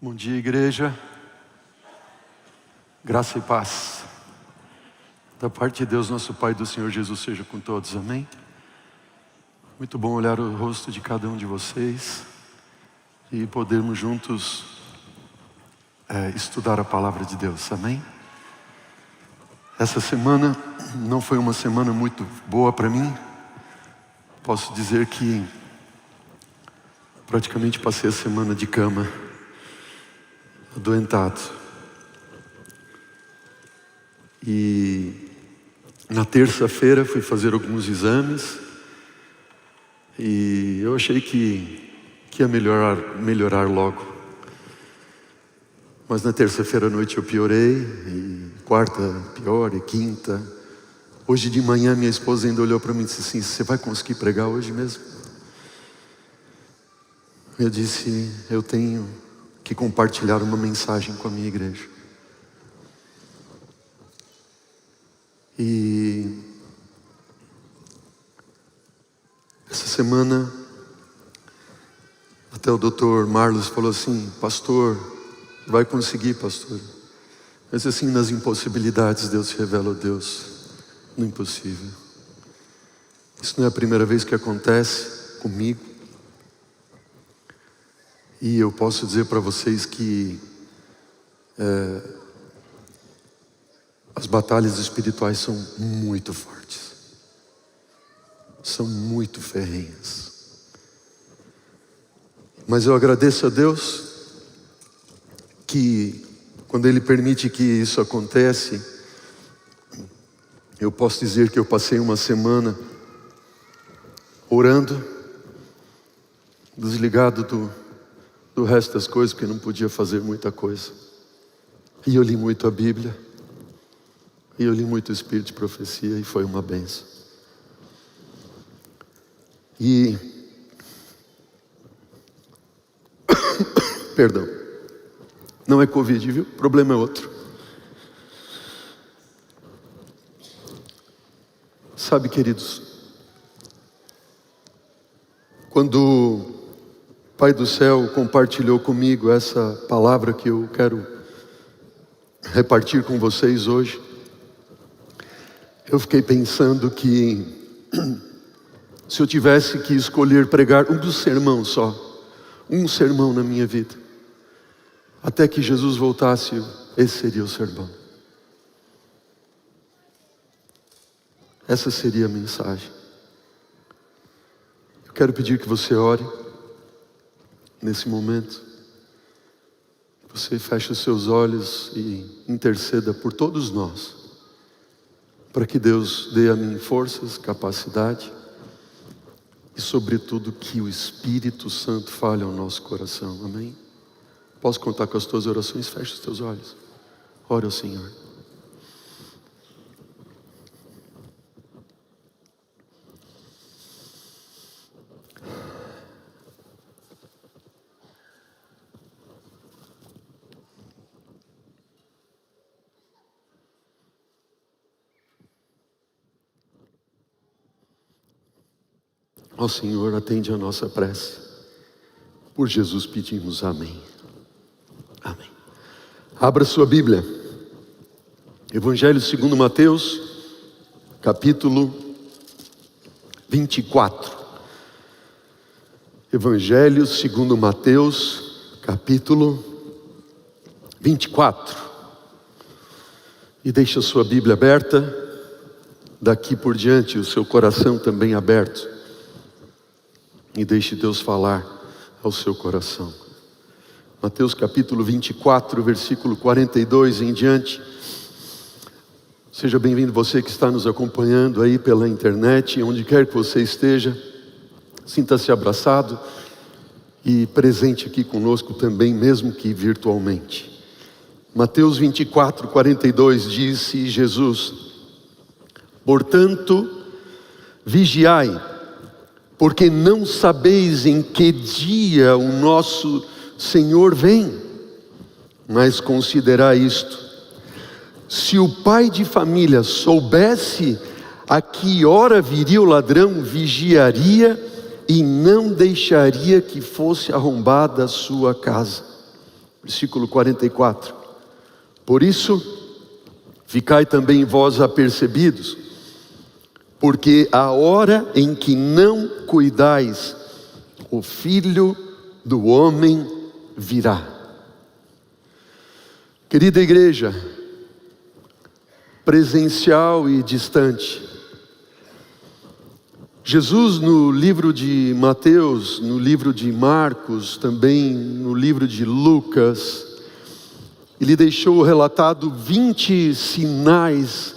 Bom dia, igreja. Graça e paz da parte de Deus, nosso Pai, do Senhor Jesus, seja com todos, amém? Muito bom olhar o rosto de cada um de vocês e podermos juntos estudar a palavra de Deus, amém? Essa semana não foi uma semana muito boa para mim. Posso dizer que praticamente passei a semana de cama, adoentado. E na terça-feira fui fazer alguns exames e eu achei que ia melhorar logo. Mas na terça-feira à noite eu piorei, e quarta pior, e quinta. Hoje de manhã minha esposa ainda olhou para mim e disse assim: você vai conseguir pregar hoje mesmo? Eu disse: eu tenho que compartilhar uma mensagem com a minha igreja. E essa semana até o Dr. Marlos falou assim: pastor, vai conseguir, pastor. Mas assim, nas impossibilidades Deus se revela o Deus no impossível. Isso não é a primeira vez que acontece comigo. E eu posso dizer para vocês que as batalhas espirituais são muito fortes, são muito ferrenhas. Mas eu agradeço a Deus que quando Ele permite que isso aconteça, eu posso dizer que eu passei uma semana orando, desligado do resto das coisas, porque não podia fazer muita coisa. E eu li muito a Bíblia, e eu li muito o Espírito de Profecia, e foi uma bênção. E perdão, não é Covid, viu? O problema é outro. Sabe, queridos, quando o Pai do céu compartilhou comigo essa palavra que eu quero repartir com vocês hoje, eu fiquei pensando que se eu tivesse que escolher pregar um sermão só, um sermão na minha vida, até que Jesus voltasse, esse seria o sermão. Essa seria a mensagem. Eu quero pedir que você ore nesse momento. Você feche os seus olhos e interceda por todos nós, para que Deus dê a mim forças, capacidade e sobretudo que o Espírito Santo fale ao nosso coração, amém? Posso contar com as tuas orações? Feche os teus olhos, ore ao Senhor. Ó Senhor, atende a nossa prece. Por Jesus pedimos, amém. Amém. Abra sua Bíblia. Evangelho segundo Mateus, capítulo 24. Evangelho segundo Mateus, capítulo 24. E deixe a sua Bíblia aberta. Daqui por diante, o seu coração também aberto. E deixe Deus falar ao seu coração. Mateus capítulo 24, versículo 42 em diante. Seja bem-vindo você que está nos acompanhando aí pela internet, onde quer que você esteja. Sinta-se abraçado e presente aqui conosco também, mesmo que virtualmente. Mateus 24, 42 disse Jesus: portanto, vigiai, porque não sabeis em que dia o nosso Senhor vem. Mas considerai isto: se o pai de família soubesse a que hora viria o ladrão, vigiaria e não deixaria que fosse arrombada a sua casa. Versículo 44. Por isso, ficai também vós apercebidos, porque a hora em que não cuidais, o Filho do Homem virá. Querida igreja, presencial e distante, Jesus no livro de Mateus, no livro de Marcos, também no livro de Lucas, ele deixou relatado 20 sinais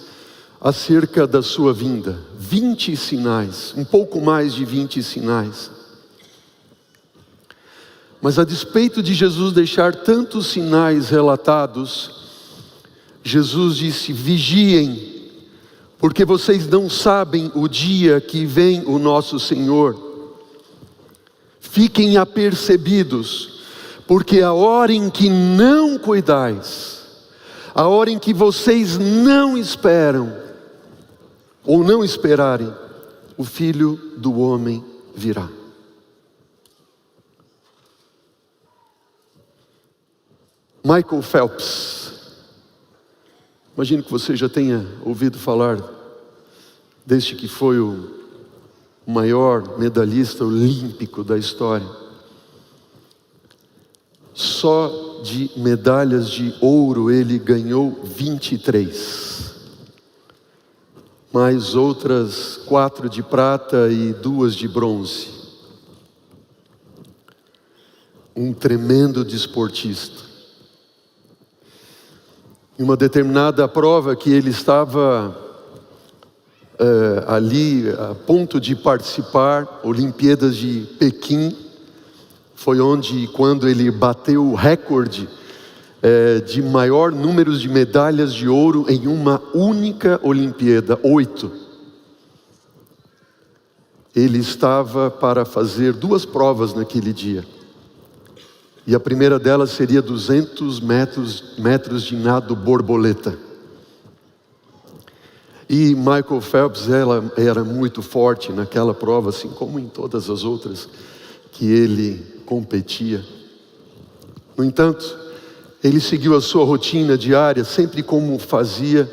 acerca da sua vinda. 20 sinais, um pouco mais de 20 sinais. Mas a despeito de Jesus deixar tantos sinais relatados, Jesus disse: vigiem, porque vocês não sabem o dia que vem o nosso Senhor. Fiquem apercebidos, porque a hora em que não cuidais, a hora em que vocês não esperam, ou não esperarem, o Filho do Homem virá. Michael Phelps, imagino que você já tenha ouvido falar, desde que foi o maior medalhista olímpico da história. Só de medalhas de ouro ele ganhou 23, mais outras 4 de prata e 2 de bronze. Um tremendo desportista. Em uma determinada prova que ele estava ali a ponto de participar, Olimpíadas de Pequim, foi onde, quando ele bateu o recorde de maior número de medalhas de ouro em uma única Olimpíada, 8. Ele estava para fazer 2 provas naquele dia. E a primeira delas seria 200 metros de nado borboleta. E Michael Phelps era muito forte naquela prova, assim como em todas as outras que ele competia. No entanto, ele seguiu a sua rotina diária, sempre como fazia.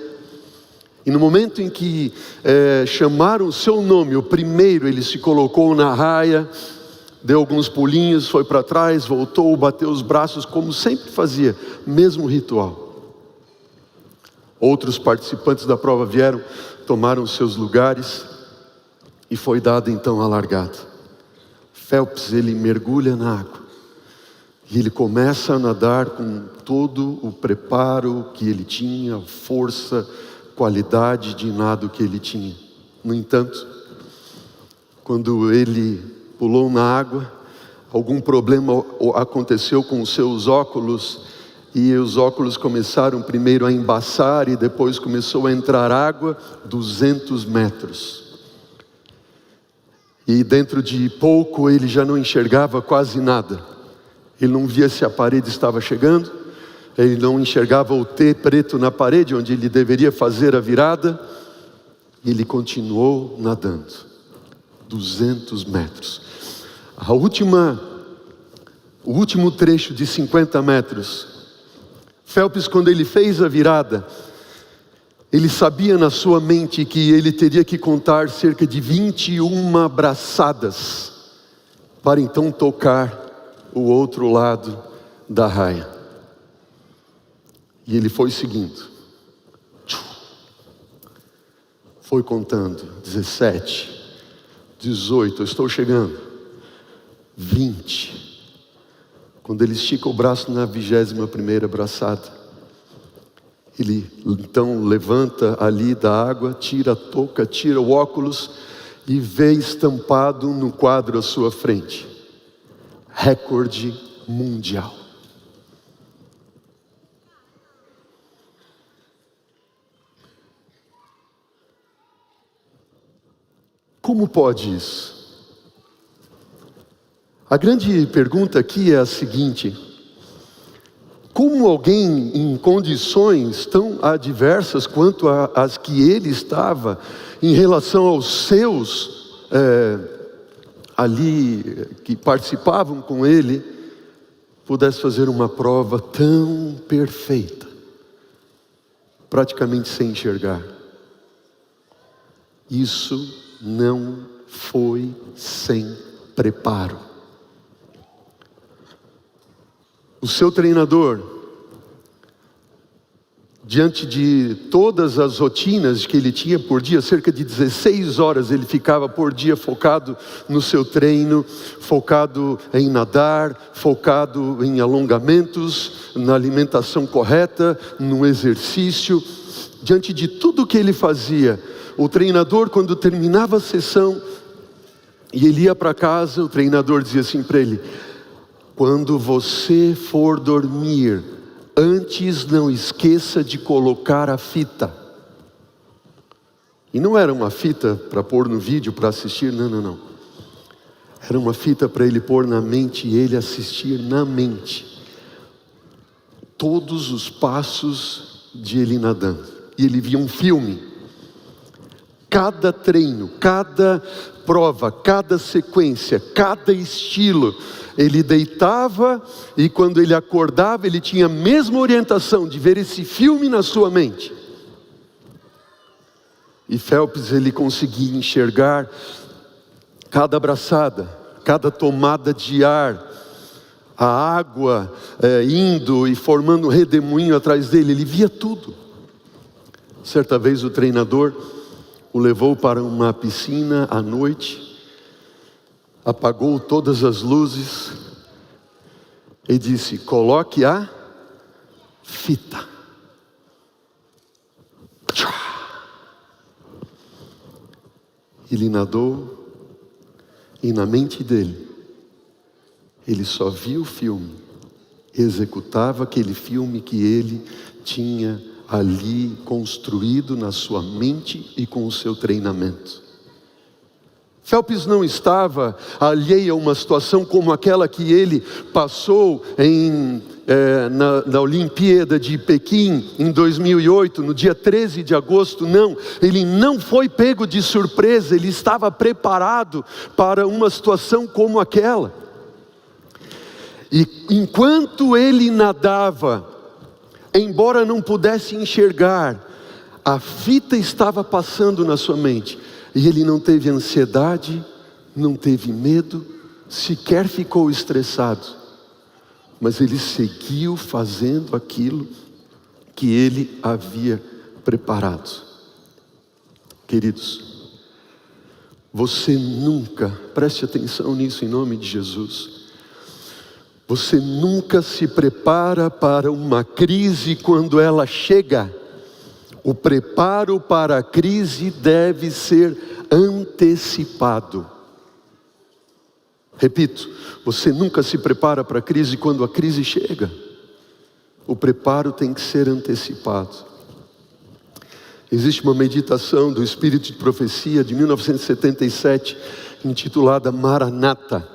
E no momento em que chamaram o seu nome, o primeiro, ele se colocou na raia, deu alguns pulinhos, foi para trás, voltou, bateu os braços, como sempre fazia, mesmo ritual. Outros participantes da prova vieram, tomaram seus lugares, e foi dada então a largada. Phelps, ele mergulha na água, e ele começa a nadar com todo o preparo que ele tinha, força, qualidade de nado que ele tinha. No entanto, quando ele pulou na água, algum problema aconteceu com os seus óculos, e os óculos começaram primeiro a embaçar, e depois começou a entrar água, 200 metros. E dentro de pouco ele já não enxergava quase nada. Ele não via se a parede estava chegando, ele não enxergava o T preto na parede, onde ele deveria fazer a virada, e ele continuou nadando. 200 metros. O último trecho de 50 metros, Phelps, quando ele fez a virada, ele sabia na sua mente que ele teria que contar cerca de 21 braçadas, para então tocar o outro lado da raia. E ele foi seguindo. Foi contando, 17, 18, eu estou chegando, 20. Quando ele estica o braço na 21ª braçada, ele então levanta ali da água, tira a touca, tira o óculos e vê estampado no quadro à sua frente: recorde mundial. Como pode isso? A grande pergunta aqui é a seguinte: como alguém em condições tão adversas quanto as que ele estava, em relação aos seus ali que participavam com ele, pudesse fazer uma prova tão perfeita, praticamente sem enxergar. Isso não foi sem preparo. O seu treinador, diante de todas as rotinas que ele tinha por dia, cerca de 16 horas ele ficava por dia focado no seu treino, focado em nadar, focado em alongamentos, na alimentação correta, no exercício. Diante de tudo que ele fazia, o treinador, quando terminava a sessão e ele ia para casa, o treinador dizia assim para ele: quando você for dormir, antes não esqueça de colocar a fita. E não era uma fita para pôr no vídeo, para assistir, não. Era uma fita para ele pôr na mente e ele assistir na mente todos os passos de ele nadando. E ele via um filme. Cada treino, cada prova, cada sequência, cada estilo, ele deitava e quando ele acordava, ele tinha a mesma orientação de ver esse filme na sua mente. E Phelps, ele conseguia enxergar cada braçada, cada tomada de ar, a água indo e formando um redemoinho atrás dele, ele via tudo. Certa vez o treinador o levou para uma piscina à noite, apagou todas as luzes e disse: coloque a fita. Ele nadou e na mente dele, ele só via o filme, executava aquele filme que ele tinha ali construído na sua mente e com o seu treinamento. Phelps não estava alheio a uma situação como aquela que ele passou na Olimpíada de Pequim em 2008, no dia 13 de agosto, não. Ele não foi pego de surpresa, ele estava preparado para uma situação como aquela. E enquanto ele nadava, embora não pudesse enxergar, a fita estava passando na sua mente. E ele não teve ansiedade, não teve medo, sequer ficou estressado. Mas ele seguiu fazendo aquilo que ele havia preparado. Queridos, você nunca, preste atenção nisso em nome de Jesus, você nunca se prepara para uma crise quando ela chega. O preparo para a crise deve ser antecipado. Repito, você nunca se prepara para a crise quando a crise chega. O preparo tem que ser antecipado. Existe uma meditação do Espírito de Profecia de 1977, intitulada Maranata.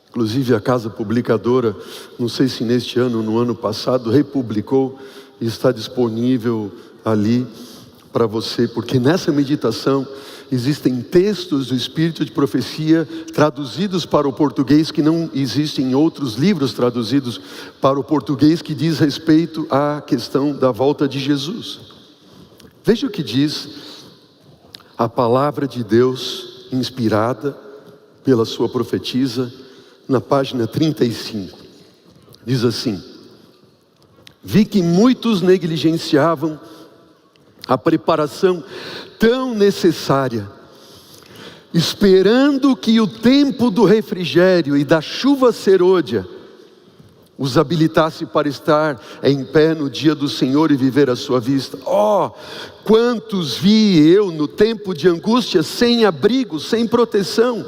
Inclusive a casa publicadora, não sei se neste ano ou no ano passado, republicou e está disponível ali para você, porque nessa meditação existem textos do Espírito de Profecia traduzidos para o português que não existem em outros livros traduzidos para o português que diz respeito à questão da volta de Jesus. Veja o que diz a palavra de Deus inspirada pela sua profetisa na página 35. Diz assim: vi que muitos negligenciavam a preparação tão necessária, esperando que o tempo do refrigério e da chuva serôdia os habilitasse para estar em pé no dia do Senhor e viver à sua vista. Quantos vi eu no tempo de angústia, sem abrigo, sem proteção.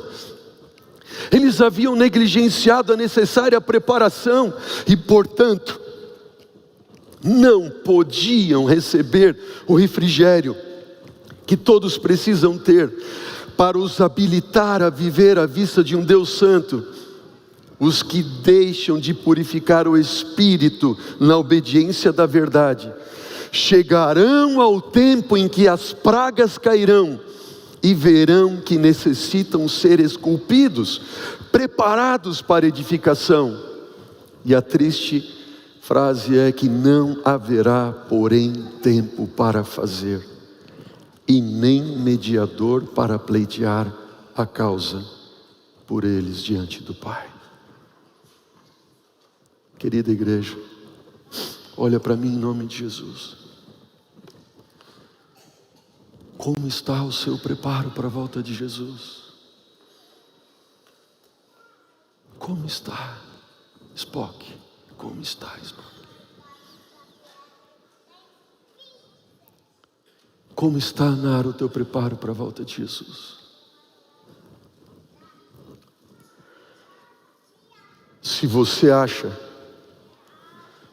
Eles haviam negligenciado a necessária preparação e, portanto, não podiam receber o refrigério que todos precisam ter para os habilitar a viver à vista de um Deus Santo. Os que deixam de purificar o espírito na obediência da verdade chegarão ao tempo em que as pragas cairão e verão que necessitam ser esculpidos, preparados para edificação. E a triste frase é que não haverá, porém, tempo para fazer, e nem mediador para pleitear a causa por eles diante do Pai. Querida igreja, olha para mim em nome de Jesus. Como está o seu preparo para a volta de Jesus? Como está, Spock? Como está, Spock? Como está, Nara, o teu preparo para a volta de Jesus? Se você acha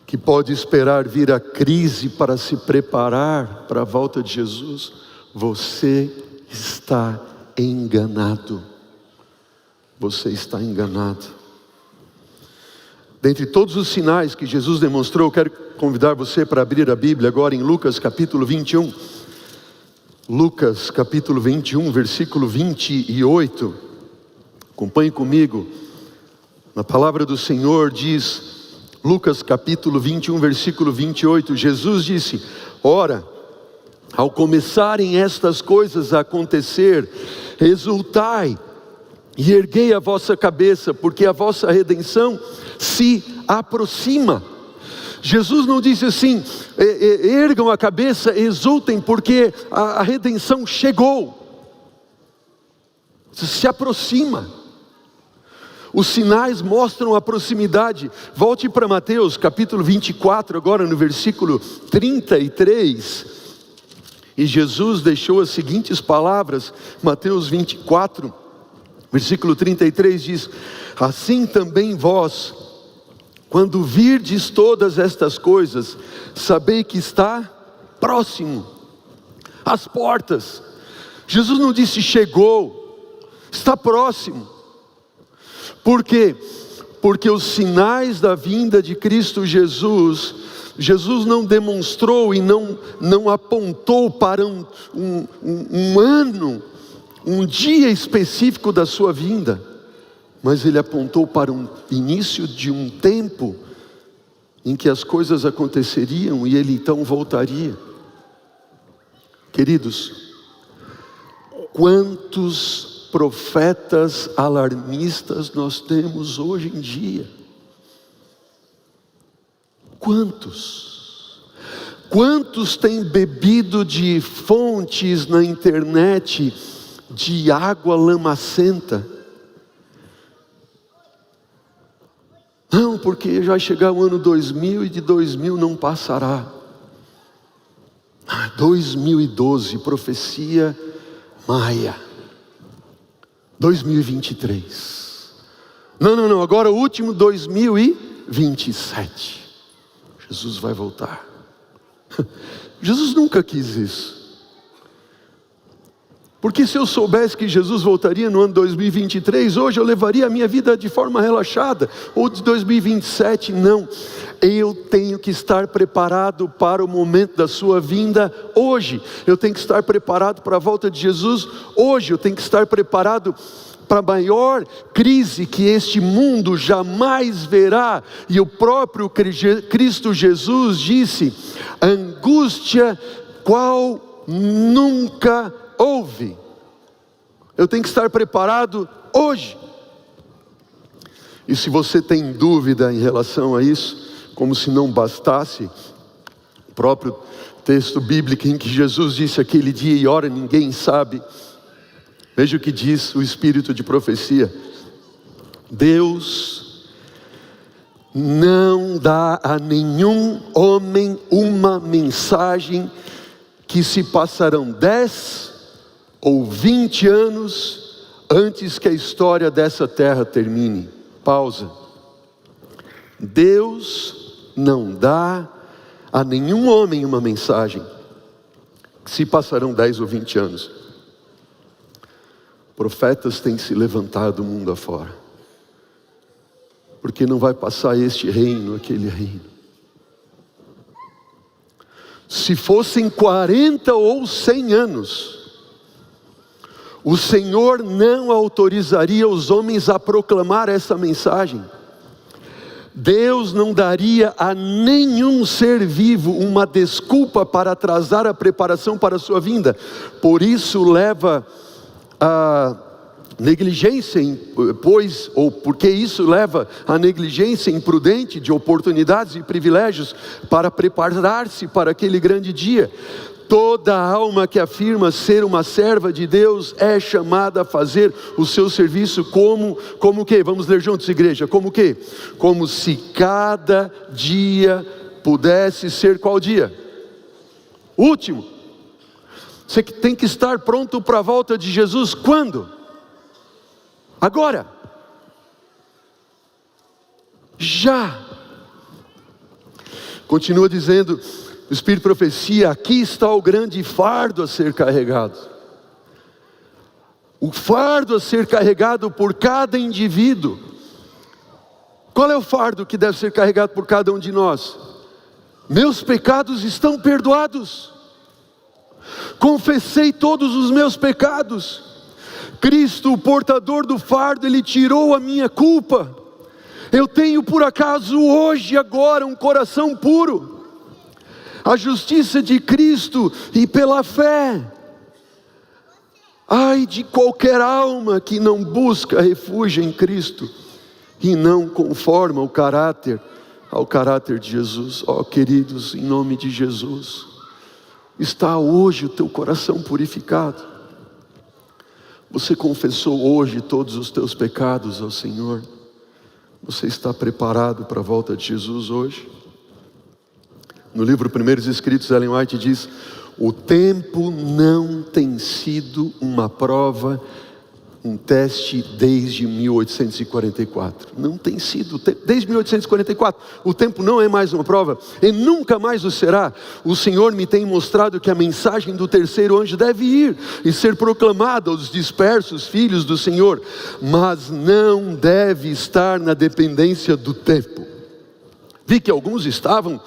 que pode esperar vir a crise para se preparar para a volta de Jesus, você está enganado. Você está enganado. Dentre todos os sinais que Jesus demonstrou, eu quero convidar você para abrir a Bíblia agora em Lucas capítulo 21. Lucas capítulo 21, versículo 28. Acompanhe comigo. Na palavra do Senhor diz, Lucas capítulo 21, versículo 28, Jesus disse: ora, ao começarem estas coisas a acontecer, exultai e erguei a vossa cabeça, porque a vossa redenção se aproxima. Jesus não disse assim, ergam a cabeça, exultem, porque a redenção chegou. Se aproxima. Os sinais mostram a proximidade. Volte para Mateus capítulo 24, agora no versículo 33. E Jesus deixou as seguintes palavras. Mateus 24, versículo 33 diz: assim também vós, quando virdes todas estas coisas, sabei que está próximo, às portas. Jesus não disse chegou, está próximo. Por quê? Porque os sinais da vinda de Cristo Jesus, Jesus não demonstrou e não apontou para um ano, um dia específico da sua vinda, mas Ele apontou para um início de um tempo em que as coisas aconteceriam e Ele então voltaria. Queridos, quantos profetas alarmistas nós temos hoje em dia? Quantos? Quantos têm bebido de fontes na internet de água lamacenta? Não, porque já chegar o ano 2000 e de 2000 não passará. 2012, profecia maia. 2023. Não, agora o último 2027. Jesus vai voltar. Jesus nunca quis isso. Porque se eu soubesse que Jesus voltaria no ano 2023, hoje eu levaria a minha vida de forma relaxada, ou de 2027, não. Eu tenho que estar preparado para o momento da sua vinda hoje. Eu tenho que estar preparado para a volta de Jesus hoje. Eu tenho que estar preparado para a maior crise que este mundo jamais verá. E o próprio Cristo Jesus disse: angústia qual nunca houve. Eu tenho que estar preparado hoje. E se você tem dúvida em relação a isso, como se não bastasse, o próprio texto bíblico em que Jesus disse aquele dia e hora ninguém sabe, veja o que diz o espírito de profecia: Deus não dá a nenhum homem uma mensagem que se passarão 10 ou 20 anos antes que a história dessa terra termine. Pausa. Deus não dá a nenhum homem uma mensagem que se passarão 10 ou 20 anos. Profetas têm se levantado mundo afora, porque não vai passar este reino, aquele reino. Se fossem 40 ou 100 anos, o Senhor não autorizaria os homens a proclamar essa mensagem. Deus não daria a nenhum ser vivo uma desculpa para atrasar a preparação para a sua vinda. Por isso leva a negligência, porque isso leva a negligência imprudente de oportunidades e privilégios para preparar-se para aquele grande dia. Toda alma que afirma ser uma serva de Deus é chamada a fazer o seu serviço como o quê? Vamos ler juntos, igreja. Como o quê? Como se cada dia pudesse ser qual dia? Último. Você tem que estar pronto para a volta de Jesus quando? Agora. Já. Continua dizendo o Espírito de profecia: aqui está o grande fardo a ser carregado. O fardo a ser carregado por cada indivíduo. Qual é o fardo que deve ser carregado por cada um de nós? Meus pecados estão perdoados. Confessei todos os meus pecados. Cristo, o portador do fardo, Ele tirou a minha culpa. Eu tenho por acaso hoje, agora, um coração puro. A justiça de Cristo e pela fé. Ai de qualquer alma que não busca refúgio em Cristo e não conforma ao caráter de Jesus. Ó queridos, em nome de Jesus, está hoje o teu coração purificado? Você confessou hoje todos os teus pecados ao Senhor? Você está preparado para a volta de Jesus hoje? No livro Primeiros Escritos, Ellen White diz: o tempo não tem sido uma prova, um teste desde 1844. Não tem sido, desde 1844. O tempo não é mais uma prova, e nunca mais o será. O Senhor me tem mostrado que a mensagem do terceiro anjo deve ir e ser proclamada aos dispersos filhos do Senhor, mas não deve estar na dependência do tempo. Vi que alguns estavam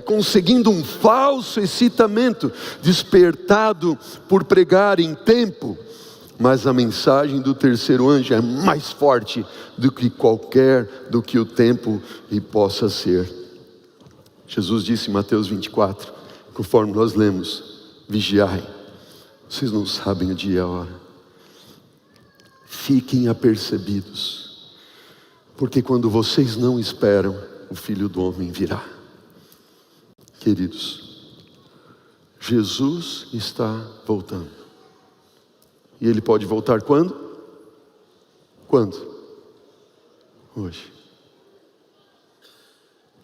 conseguindo um falso excitamento, despertado por pregar em tempo. Mas a mensagem do terceiro anjo é mais forte do que o tempo lhe possa ser. Jesus disse em Mateus 24, conforme nós lemos: vigiai, vocês não sabem o dia e a hora. Fiquem apercebidos, porque quando vocês não esperam, o Filho do Homem virá. Queridos, Jesus está voltando. E Ele pode voltar quando? Quando? Hoje.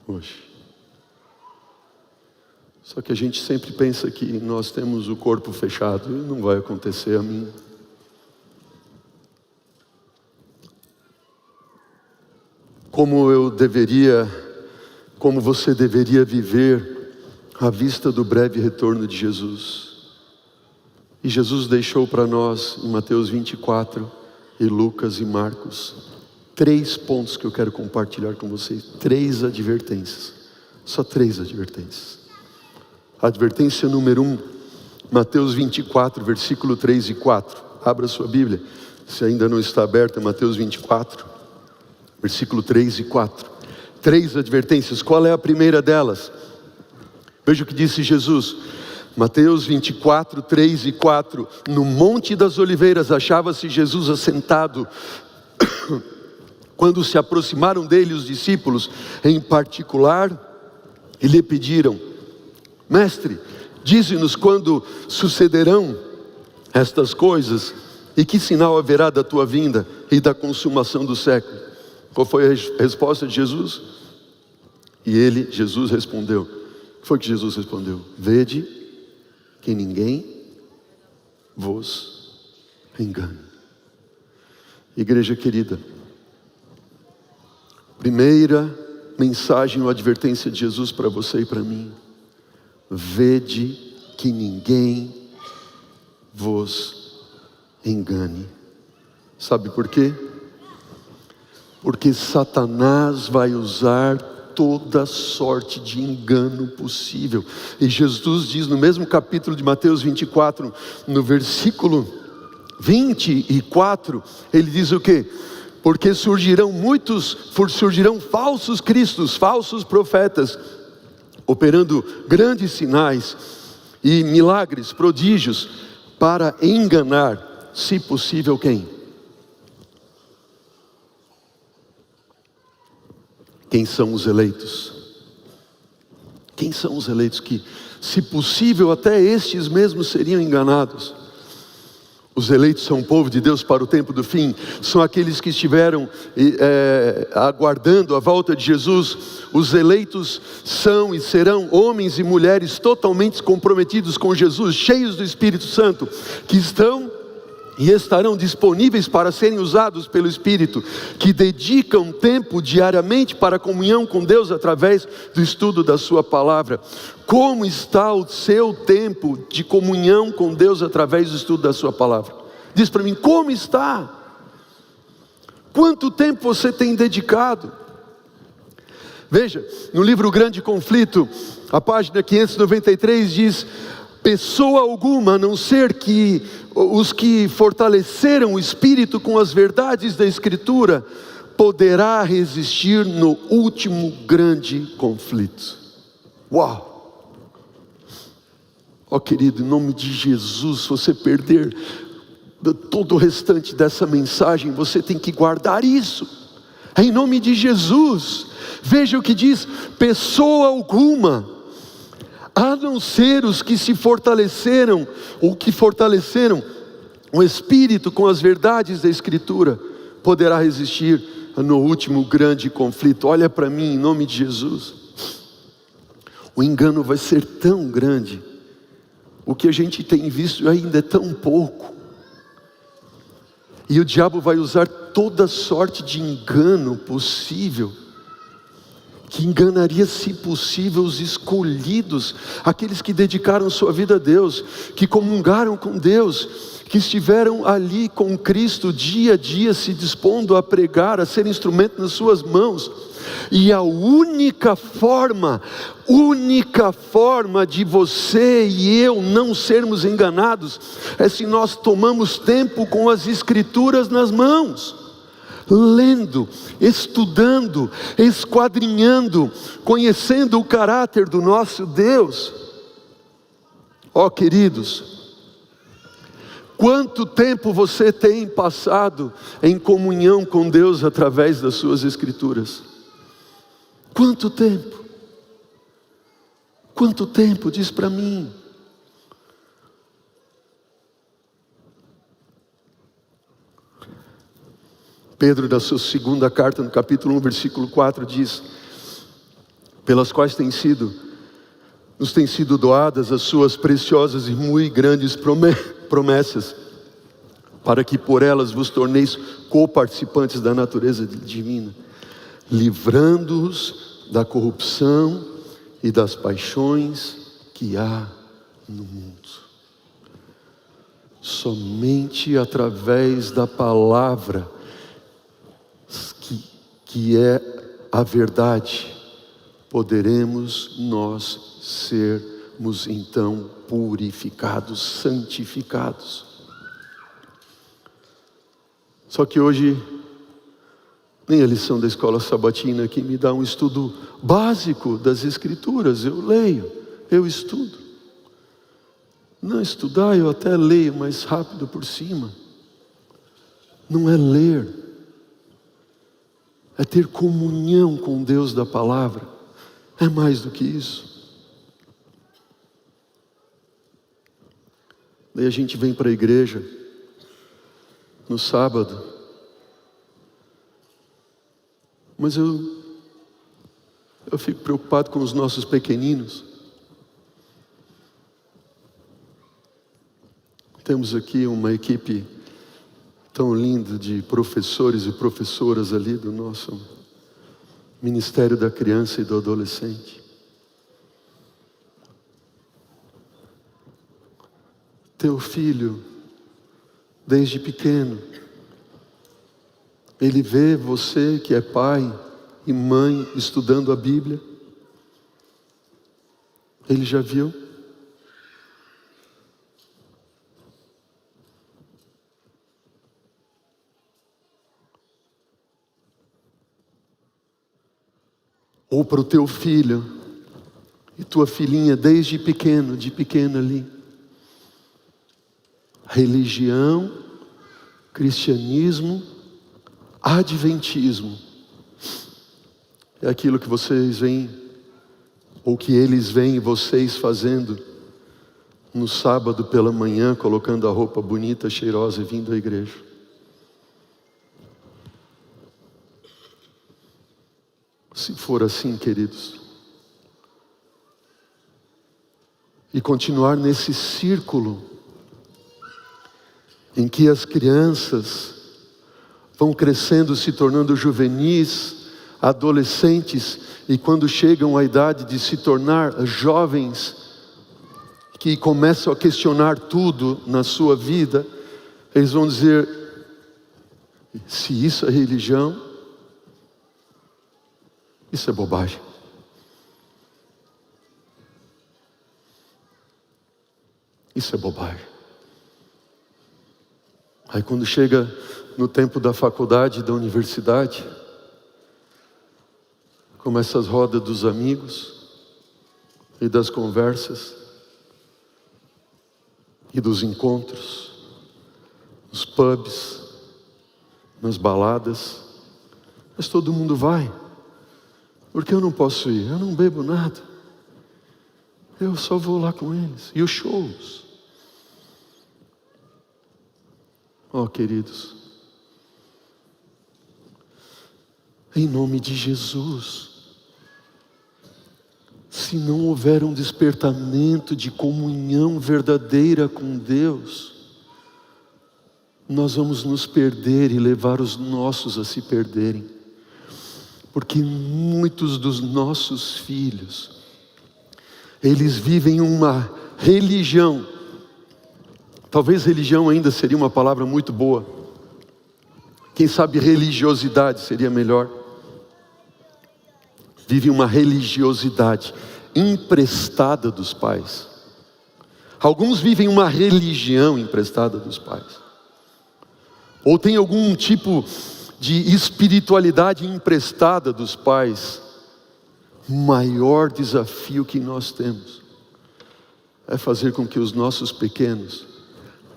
Hoje. Só que a gente sempre pensa que nós temos o corpo fechado e não vai acontecer a mim. Como você deveria viver à vista do breve retorno de Jesus. E Jesus deixou para nós, em Mateus 24, e Lucas e Marcos, 3 pontos que eu quero compartilhar com vocês. 3 advertências. Só 3 advertências. Advertência número 1, Mateus 24, versículo 3 e 4. Abra sua Bíblia, se ainda não está aberta, Mateus 24, versículo 3 e 4. 3 advertências. Qual é a primeira delas? Veja o que disse Jesus. Mateus 24, 3 e 4. No Monte das Oliveiras achava-se Jesus assentado. Quando se aproximaram dele os discípulos, em particular, e lhe pediram: Mestre, dize-nos quando sucederão estas coisas, e que sinal haverá da tua vinda e da consumação do século? Qual foi a resposta de Jesus? E Jesus respondeu. O que foi que Jesus respondeu? Vede que ninguém vos engane. Igreja querida, primeira mensagem ou advertência de Jesus para você e para mim: vede que ninguém vos engane. Sabe por quê? Porque Satanás vai usar toda sorte de engano possível. E Jesus diz no mesmo capítulo de Mateus 24, no versículo 24, ele diz o quê? porque surgirão falsos cristos, falsos profetas, operando grandes sinais e milagres, prodígios, para enganar, se possível, quem? Quem são os eleitos? Quem são os eleitos que, se possível, até estes mesmos seriam enganados? Os eleitos são o povo de Deus para o tempo do fim, são aqueles que estiveram aguardando a volta de Jesus. Os eleitos são e serão homens e mulheres totalmente comprometidos com Jesus, cheios do Espírito Santo, que estão e estarão disponíveis para serem usados pelo Espírito, que dedicam tempo diariamente para a comunhão com Deus através do estudo da sua palavra. Como está o seu tempo de comunhão com Deus através do estudo da sua palavra? Diz para mim, como está? Quanto tempo você tem dedicado? Veja, no livro Grande Conflito, a página 593 diz: pessoa alguma, a não ser que os que fortaleceram o Espírito com as verdades da Escritura, poderá resistir no último grande conflito. Uau! Ó querido, em nome de Jesus, se você perder todo o restante dessa mensagem, você tem que guardar isso, em nome de Jesus. Veja o que diz: pessoa alguma, a não ser os que se fortaleceram, ou que fortaleceram o Espírito com as verdades da Escritura, poderá resistir no último grande conflito. Olha para mim, em nome de Jesus. O engano vai ser tão grande, o que a gente tem visto ainda é tão pouco, e o diabo vai usar toda sorte de engano possível, que enganaria, se possível, os escolhidos, aqueles que dedicaram sua vida a Deus, que comungaram com Deus, que estiveram ali com Cristo dia a dia, se dispondo a pregar, a ser instrumento nas suas mãos. E a única forma de você e eu não sermos enganados, é se nós tomamos tempo com as Escrituras nas mãos, lendo, estudando, esquadrinhando, conhecendo o caráter do nosso Deus. Ó queridos, quanto tempo você tem passado em comunhão com Deus através das suas Escrituras? Quanto tempo? Quanto tempo? Diz para mim. Pedro, na sua segunda carta, no capítulo 1, versículo 4, diz: pelas quais nos têm sido doadas as suas preciosas e muito grandes promessas, para que por elas vos torneis coparticipantes da natureza divina, livrando-os da corrupção e das paixões que há no mundo. Somente através da palavra, que é a verdade, poderemos nós sermos então purificados, santificados. Só que hoje, nem a lição da escola sabatina aqui me dá um estudo básico das Escrituras. Eu leio, eu estudo. Não estudar, eu até leio mais rápido por cima. Não é ler, é ter comunhão com Deus da palavra. É mais do que isso. Daí a gente vem para a igreja no sábado, mas eu fico preocupado com os nossos pequeninos. Temos aqui uma equipe tão linda de professores e professoras ali do nosso Ministério da Criança e do Adolescente. Teu filho, desde pequeno, ele vê você que é pai e mãe estudando a Bíblia. Ele já viu? ou para o teu filho e tua filhinha desde pequeno, de pequena ali. Religião, cristianismo, adventismo é aquilo que vocês veem, ou que eles veem vocês fazendo no sábado pela manhã, colocando a roupa bonita, cheirosa e vindo à igreja. Se for assim, queridos, e continuar nesse círculo em que as crianças vão crescendo, se tornando juvenis, adolescentes, e quando chegam à idade de se tornar jovens, que começam a questionar tudo na sua vida, eles vão dizer: se isso é religião, isso é bobagem. Isso é bobagem. Aí quando chega no tempo da faculdade, da universidade, começa as rodas dos amigos e das conversas e dos encontros, nos pubs, nas baladas. Mas todo mundo vai. Por que eu não posso ir? Eu não bebo nada. Eu só vou lá com eles. E os shows? Oh, queridos, em nome de Jesus, se não houver um despertamento de comunhão verdadeira com Deus, nós vamos nos perder e levar os nossos a se perderem. Porque muitos dos nossos filhos, eles vivem uma religião. Talvez religião ainda seria uma palavra muito boa. Quem sabe religiosidade seria melhor. Vive uma religiosidade emprestada dos pais. Alguns vivem uma religião emprestada dos pais. Ou tem algum tipo de espiritualidade emprestada dos pais. O maior desafio que nós temos é fazer com que os nossos pequenos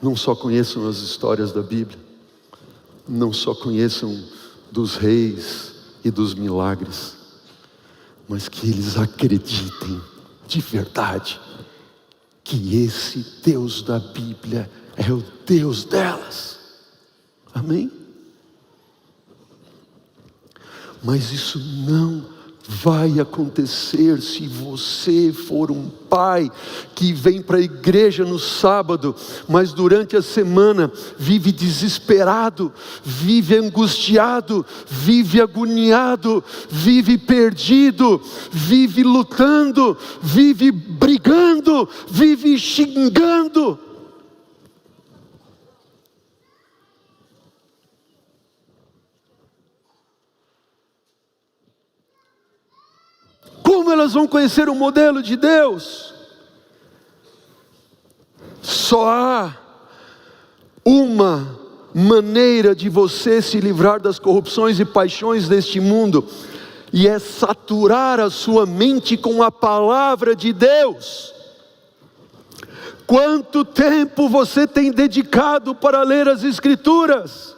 não só conheçam as histórias da Bíblia, não só conheçam dos reis e dos milagres, mas que eles acreditem de verdade que esse Deus da Bíblia é o Deus delas. Amém? Mas isso não vai acontecer se você for um pai que vem para a igreja no sábado, mas durante a semana vive desesperado, vive angustiado, vive agoniado, vive perdido, vive lutando, vive brigando, vive xingando. Como elas vão conhecer o modelo de Deus? Só há uma maneira de você se livrar das corrupções e paixões deste mundo, e é saturar a sua mente com a palavra de Deus. Quanto tempo você tem dedicado para ler as Escrituras?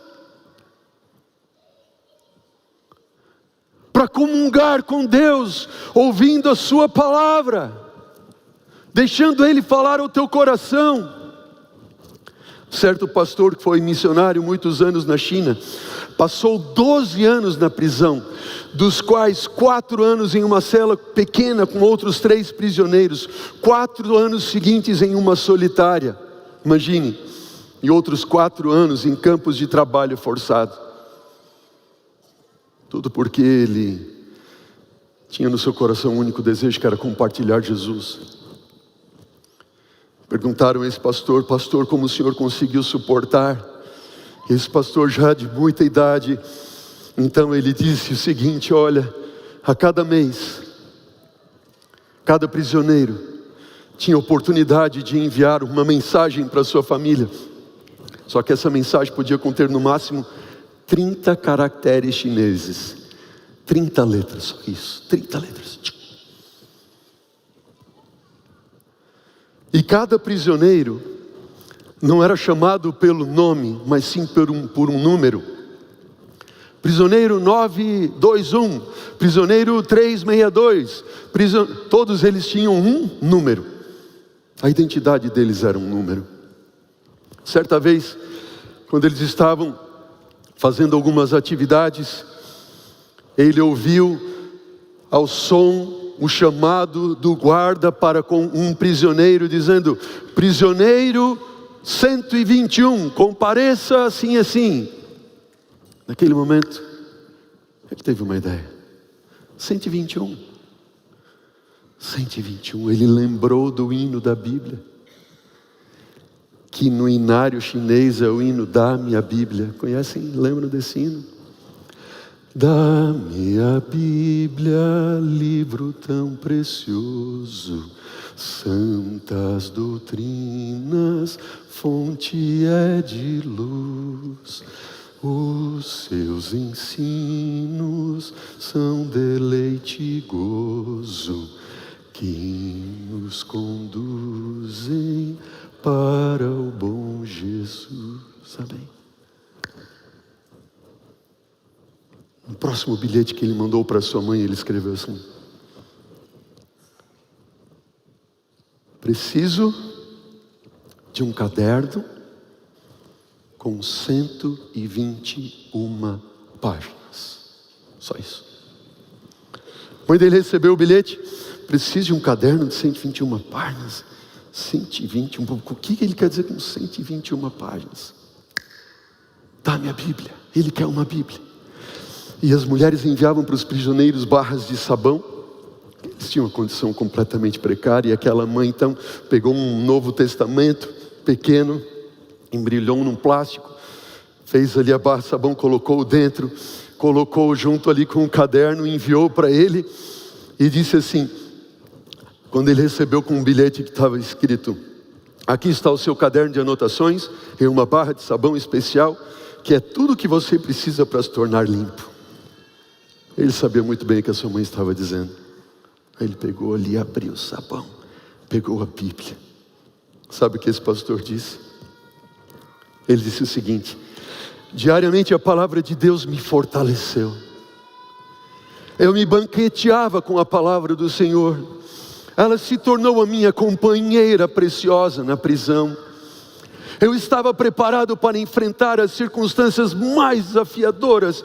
Para comungar com Deus, ouvindo a sua palavra, deixando Ele falar ao teu coração. Certo pastor que foi missionário muitos anos na China, passou 12 anos na prisão, dos quais 4 anos em uma cela pequena com outros 3 prisioneiros, 4 anos seguintes em uma solitária, imagine, e outros 4 anos em campos de trabalho forçado. Tudo porque ele tinha no seu coração um único desejo, que era compartilhar Jesus. Perguntaram a esse pastor: pastor, como o senhor conseguiu suportar? Esse pastor já de muita idade, então ele disse o seguinte: olha, a cada mês, cada prisioneiro tinha oportunidade de enviar uma mensagem para sua família. Só que essa mensagem podia conter no máximo 30 caracteres chineses. 30 letras, só isso, 30 letras. E cada prisioneiro não era chamado pelo nome, mas sim por um número. Prisioneiro 921, prisioneiro 362, todos eles tinham um número. A identidade deles era um número. Certa vez, quando eles estavam fazendo algumas atividades, ele ouviu ao som o chamado do guarda para com um prisioneiro, dizendo: prisioneiro 121, compareça assim assim. Naquele momento, ele teve uma ideia. 121, ele lembrou do hino da Bíblia, que no inário chinês é o hino Dá-me a Bíblia. Conhecem? Lembram desse hino? Dá-me a Bíblia, livro tão precioso, santas doutrinas, fonte é de luz. Os seus ensinos são deleite e gozo, que nos conduzem para o bom Jesus. Amém. No próximo bilhete que ele mandou para sua mãe, ele escreveu assim: preciso de um caderno com 121 páginas. Só isso. A mãe dele recebeu o bilhete: preciso de um caderno de 121 páginas. 121, o que ele quer dizer com 121 páginas? Dá-me a Bíblia. Ele quer uma Bíblia. E as mulheres enviavam para os prisioneiros barras de sabão. Eles tinham uma condição completamente precária. E aquela mãe então pegou um Novo Testamento pequeno, embrulhou num plástico, fez ali a barra de sabão, colocou dentro, colocou junto ali com um caderno, enviou para ele e disse assim, quando ele recebeu com um bilhete que estava escrito: aqui está o seu caderno de anotações, em uma barra de sabão especial, que é tudo o que você precisa para se tornar limpo. Ele sabia muito bem o que a sua mãe estava dizendo. Ele pegou ali, abriu o sabão, pegou a Bíblia. Sabe o que esse pastor disse? Ele disse o seguinte: diariamente a palavra de Deus me fortaleceu. Eu me banqueteava com a palavra do Senhor. Ela se tornou a minha companheira preciosa na prisão. Eu estava preparado para enfrentar as circunstâncias mais desafiadoras,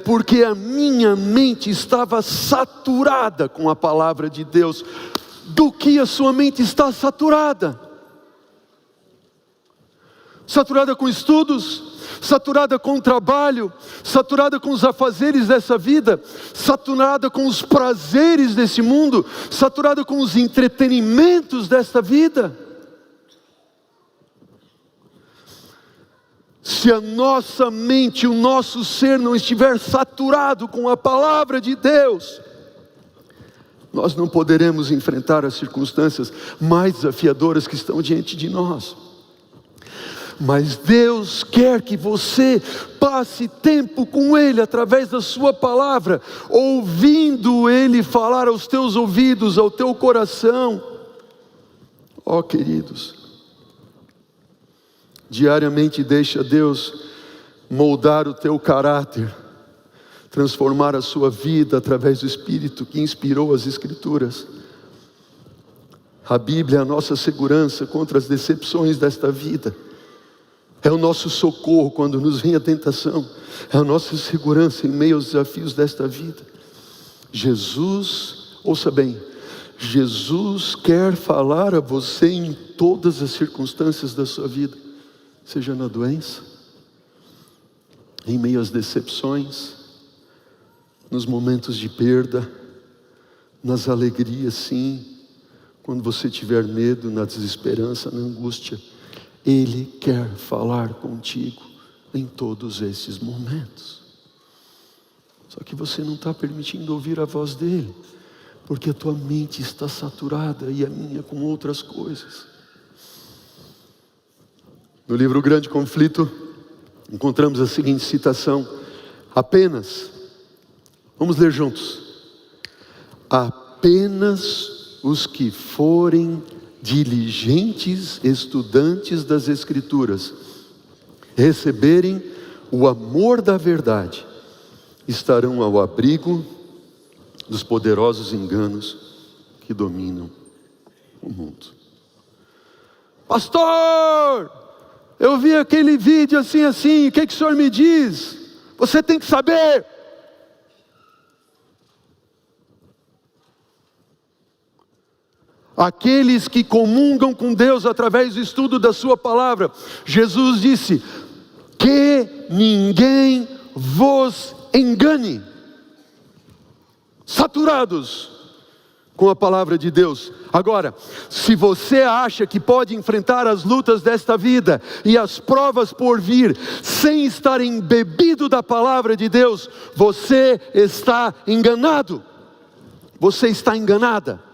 porque a minha mente estava saturada com a palavra de Deus. Do que a sua mente está saturada? Saturada com estudos, saturada com o trabalho, saturada com os afazeres dessa vida, saturada com os prazeres desse mundo, saturada com os entretenimentos desta vida. Se a nossa mente, o nosso ser não estiver saturado com a palavra de Deus, nós não poderemos enfrentar as circunstâncias mais desafiadoras que estão diante de nós. Mas Deus quer que você passe tempo com Ele através da sua palavra, ouvindo Ele falar aos teus ouvidos, ao teu coração. Ó queridos, diariamente deixa Deus moldar o teu caráter, transformar a sua vida através do Espírito que inspirou as Escrituras. A Bíblia é a nossa segurança contra as decepções desta vida. É o nosso socorro quando nos vem a tentação. É a nossa segurança em meio aos desafios desta vida. Jesus, ouça bem, Jesus quer falar a você em todas as circunstâncias da sua vida. Seja na doença, em meio às decepções, nos momentos de perda, nas alegrias sim, quando você tiver medo, na desesperança, na angústia. Ele quer falar contigo em todos esses momentos. Só que você não está permitindo ouvir a voz dele, porque a tua mente está saturada e a minha com outras coisas. No livro O Grande Conflito, encontramos a seguinte citação: apenas Vamos ler juntos. Apenas os que forem diligentes estudantes das Escrituras, receberem o amor da verdade, estarão ao abrigo dos poderosos enganos que dominam o mundo. Pastor, eu vi aquele vídeo assim, o que o senhor me diz? Você tem que saber. Aqueles que comungam com Deus através do estudo da sua palavra, Jesus disse, que ninguém vos engane, saturados com a palavra de Deus. Agora, se você acha que pode enfrentar as lutas desta vida e as provas por vir, sem estar embebido da palavra de Deus, você está enganado, você está enganada.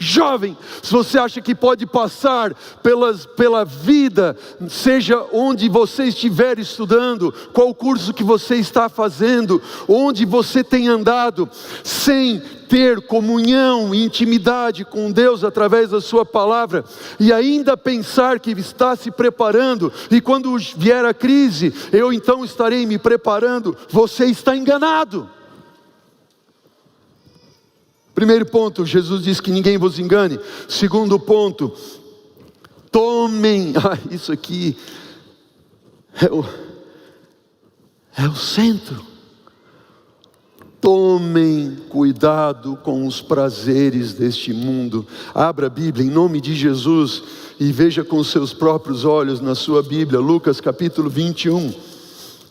Jovem, se você acha que pode passar pela vida, seja onde você estiver estudando, qual curso que você está fazendo, onde você tem andado, sem ter comunhão e intimidade com Deus através da sua palavra, e ainda pensar que está se preparando, e quando vier a crise, eu então estarei me preparando, você está enganado. Primeiro ponto, Jesus diz que ninguém vos engane. Segundo ponto, tomem, isso aqui é o centro. Tomem cuidado com os prazeres deste mundo. Abra a Bíblia em nome de Jesus e veja com seus próprios olhos na sua Bíblia, Lucas capítulo 21.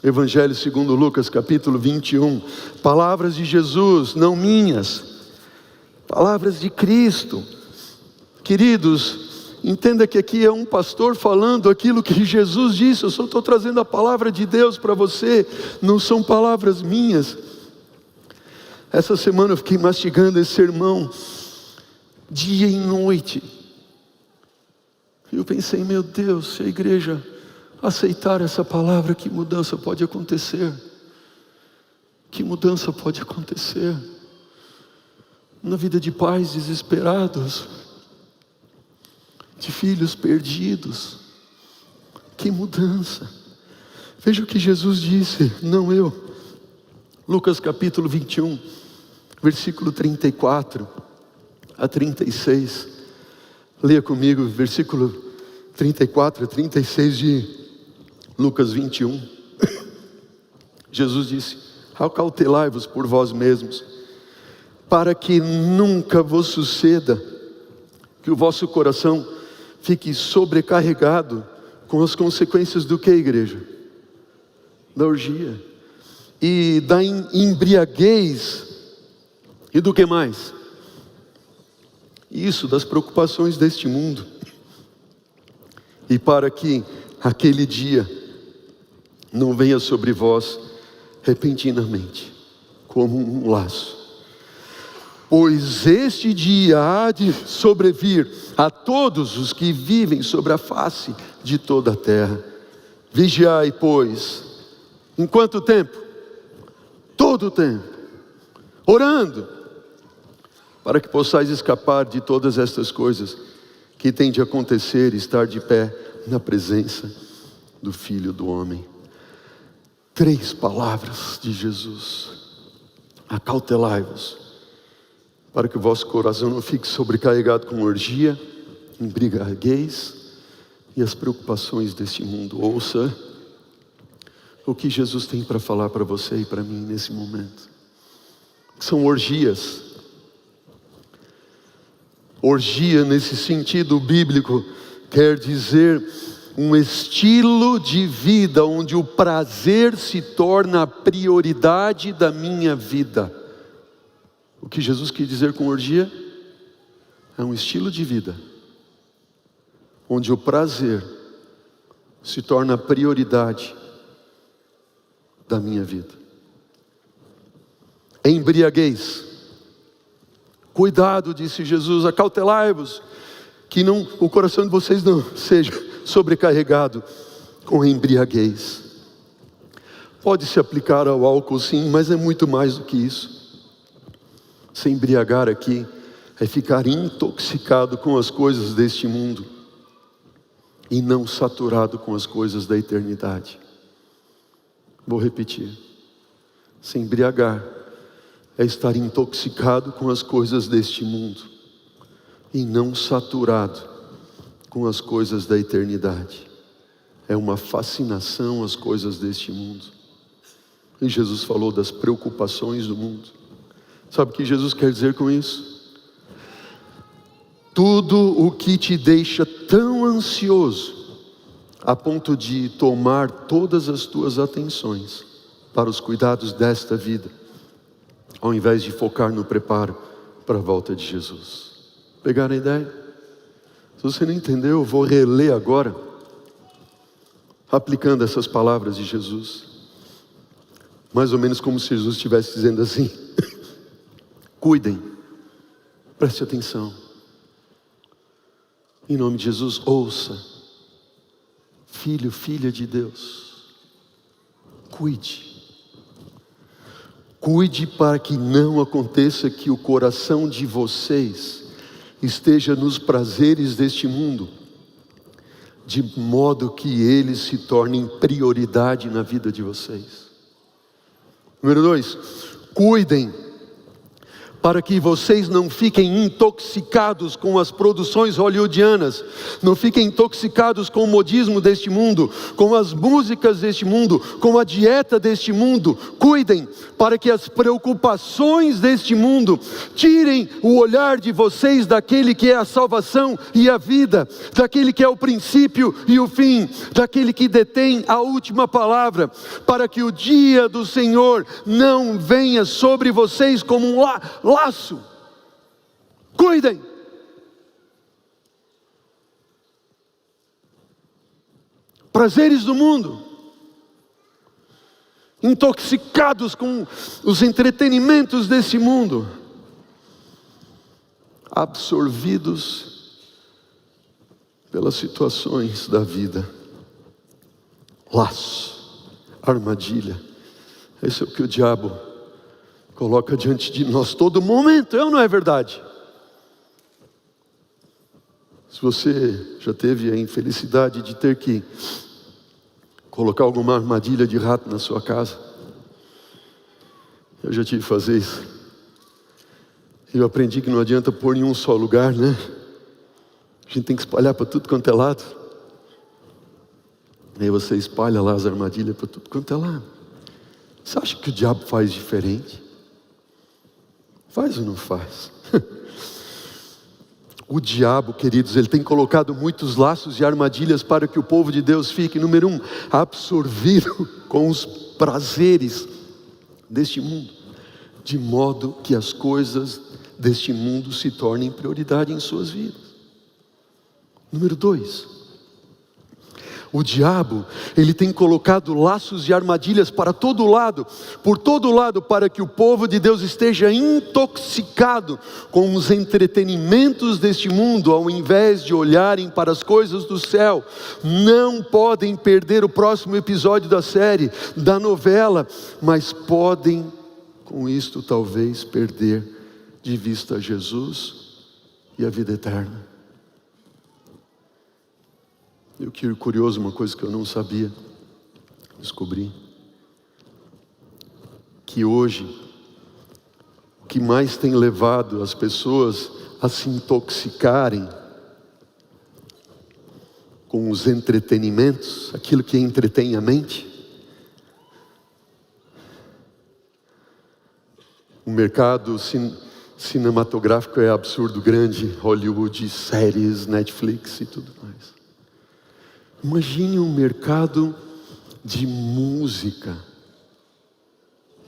Evangelho segundo Lucas capítulo 21. Palavras de Jesus, não minhas. Palavras de Cristo. Queridos, entenda que aqui é um pastor falando aquilo que Jesus disse. Eu só estou trazendo a palavra de Deus para você, não são palavras minhas. Essa semana eu fiquei mastigando esse sermão dia e noite. E eu pensei, meu Deus, se a igreja aceitar essa palavra, que mudança pode acontecer? Que mudança pode acontecer? Na vida de pais desesperados, de filhos perdidos, que mudança. Veja o que Jesus disse, não eu. Lucas capítulo 21, versículo 34 a 36. Leia comigo, versículo 34 a 36 de Lucas 21. Jesus disse, acautelai-vos por vós mesmos, para que nunca vos suceda que o vosso coração fique sobrecarregado com as consequências do que, igreja? Da orgia e da embriaguez e do que mais? Isso, das preocupações deste mundo. E para que aquele dia não venha sobre vós repentinamente, como um laço. Pois este dia há de sobrevir a todos os que vivem sobre a face de toda a terra. Vigiai, pois, em quanto tempo? Todo o tempo, orando, para que possais escapar de todas estas coisas que têm de acontecer e estar de pé na presença do Filho do Homem. 3 palavras de Jesus: acautelai-vos, para que o vosso coração não fique sobrecarregado com orgia, embriaguez e as preocupações deste mundo. Ouça o que Jesus tem para falar para você e para mim nesse momento. São orgias. Orgia, nesse sentido bíblico, quer dizer um estilo de vida onde o prazer se torna a prioridade da minha vida. O que Jesus quis dizer com orgia? É um estilo de vida onde o prazer se torna a prioridade da minha vida. Embriaguez. Cuidado, disse Jesus, acautelai-vos, que o coração de vocês não seja sobrecarregado com embriaguez. Pode se aplicar ao álcool sim, mas é muito mais do que isso. Se embriagar aqui é ficar intoxicado com as coisas deste mundo e não saturado com as coisas da eternidade. Vou repetir. Se embriagar é estar intoxicado com as coisas deste mundo e não saturado com as coisas da eternidade. É uma fascinação às coisas deste mundo. E Jesus falou das preocupações do mundo. Sabe o que Jesus quer dizer com isso? Tudo o que te deixa tão ansioso a ponto de tomar todas as tuas atenções para os cuidados desta vida, ao invés de focar no preparo para a volta de Jesus. Pegaram a ideia? Se você não entendeu, eu vou reler agora, aplicando essas palavras de Jesus. Mais ou menos como se Jesus estivesse dizendo assim: cuidem, preste atenção. Em nome de Jesus, ouça. Filho, filha de Deus, cuide. Cuide para que não aconteça que o coração de vocês esteja nos prazeres deste mundo, de modo que eles se tornem prioridade na vida de vocês. Número 2, cuidem para que vocês não fiquem intoxicados com as produções hollywoodianas, não fiquem intoxicados com o modismo deste mundo, com as músicas deste mundo, com a dieta deste mundo. Cuidem para que as preocupações deste mundo tirem o olhar de vocês daquele que é a salvação e a vida, daquele que é o princípio e o fim, daquele que detém a última palavra, para que o dia do Senhor não venha sobre vocês como um laço. Cuidem. Prazeres do mundo, intoxicados com os entretenimentos desse mundo, absorvidos pelas situações da vida. Laço, armadilha. Esse é o que o diabo coloca diante de nós todo momento, é ou não é verdade? Se você já teve a infelicidade de ter que colocar alguma armadilha de rato na sua casa, eu já tive que fazer isso. Eu aprendi que não adianta pôr em um só lugar, né? A gente tem que espalhar para tudo quanto é lado. Aí você espalha lá as armadilhas para tudo quanto é lado. Você acha que o diabo faz diferente? Faz ou não faz? O diabo, queridos, ele tem colocado muitos laços e armadilhas para que o povo de Deus fique, número 1, absorvido com os prazeres deste mundo, de modo que as coisas deste mundo se tornem prioridade em suas vidas. Número 2, o diabo, ele tem colocado laços e armadilhas para todo lado, por todo lado, para que o povo de Deus esteja intoxicado com os entretenimentos deste mundo, ao invés de olharem para as coisas do céu. Não podem perder o próximo episódio da série, da novela, mas podem, com isto, talvez perder de vista Jesus e a vida eterna. E o que é curioso, uma coisa que eu não sabia, descobri, que hoje, o que mais tem levado as pessoas a se intoxicarem com os entretenimentos, aquilo que entretém a mente, o mercado cinematográfico é absurdo grande, Hollywood, séries, Netflix e tudo mais. Imagine um mercado de música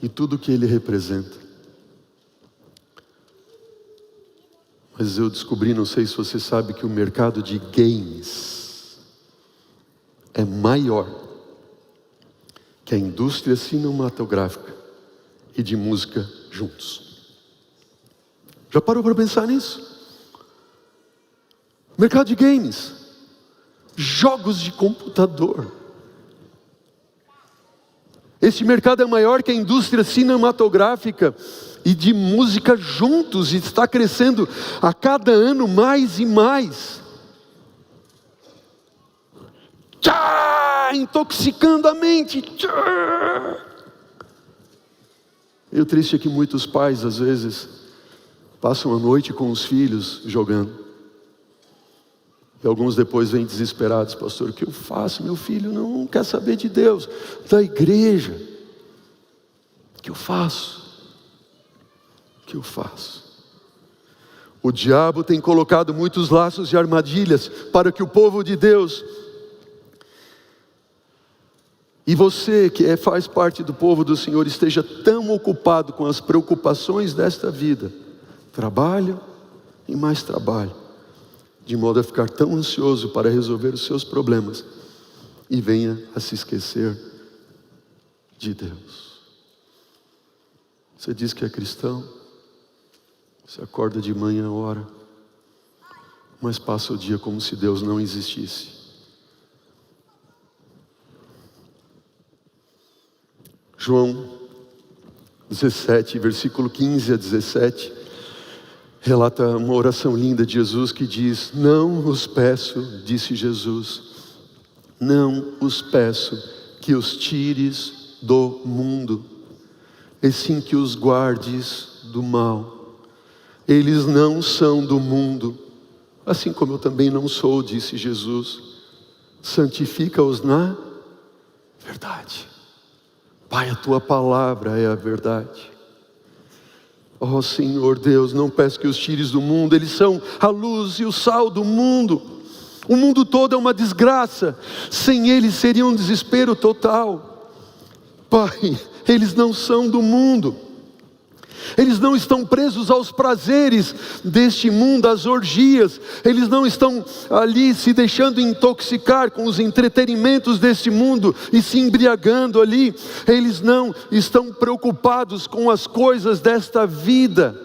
e tudo que ele representa. Mas eu descobri, não sei se você sabe, que o mercado de games é maior que a indústria cinematográfica e de música juntos. Já parou para pensar nisso? Mercado de games, jogos de computador, Esse mercado é maior que a indústria cinematográfica e de música juntos, e está crescendo a cada ano mais e mais. Tchá! Intoxicando a mente. Tchá! E o triste é que muitos pais, às vezes, passam a noite com os filhos jogando. E alguns depois vêm desesperados: pastor, o que eu faço? Meu filho não quer saber de Deus, da igreja. O que eu faço? O que eu faço? O diabo tem colocado muitos laços e armadilhas para que o povo de Deus, e você que faz parte do povo do Senhor, esteja tão ocupado com as preocupações desta vida, trabalho e mais trabalho, de modo a ficar tão ansioso para resolver os seus problemas, e venha a se esquecer de Deus. Você diz que é cristão, você acorda de manhã, ora, mas passa o dia como se Deus não existisse. João 17, versículo 15 a 17, relata uma oração linda de Jesus que diz: não os peço, disse Jesus, não os peço que os tires do mundo, e sim que os guardes do mal. Eles não são do mundo, assim como eu também não sou, disse Jesus. Santifica-os na verdade. Pai, a tua palavra é a verdade. Ó Senhor Deus, não peço que os tires do mundo, eles são a luz e o sal do mundo. O mundo todo é uma desgraça, sem eles seria um desespero total. Pai, eles não são do mundo, eles não estão presos aos prazeres deste mundo, às orgias, eles não estão ali se deixando intoxicar com os entretenimentos deste mundo e se embriagando ali, eles não estão preocupados com as coisas desta vida,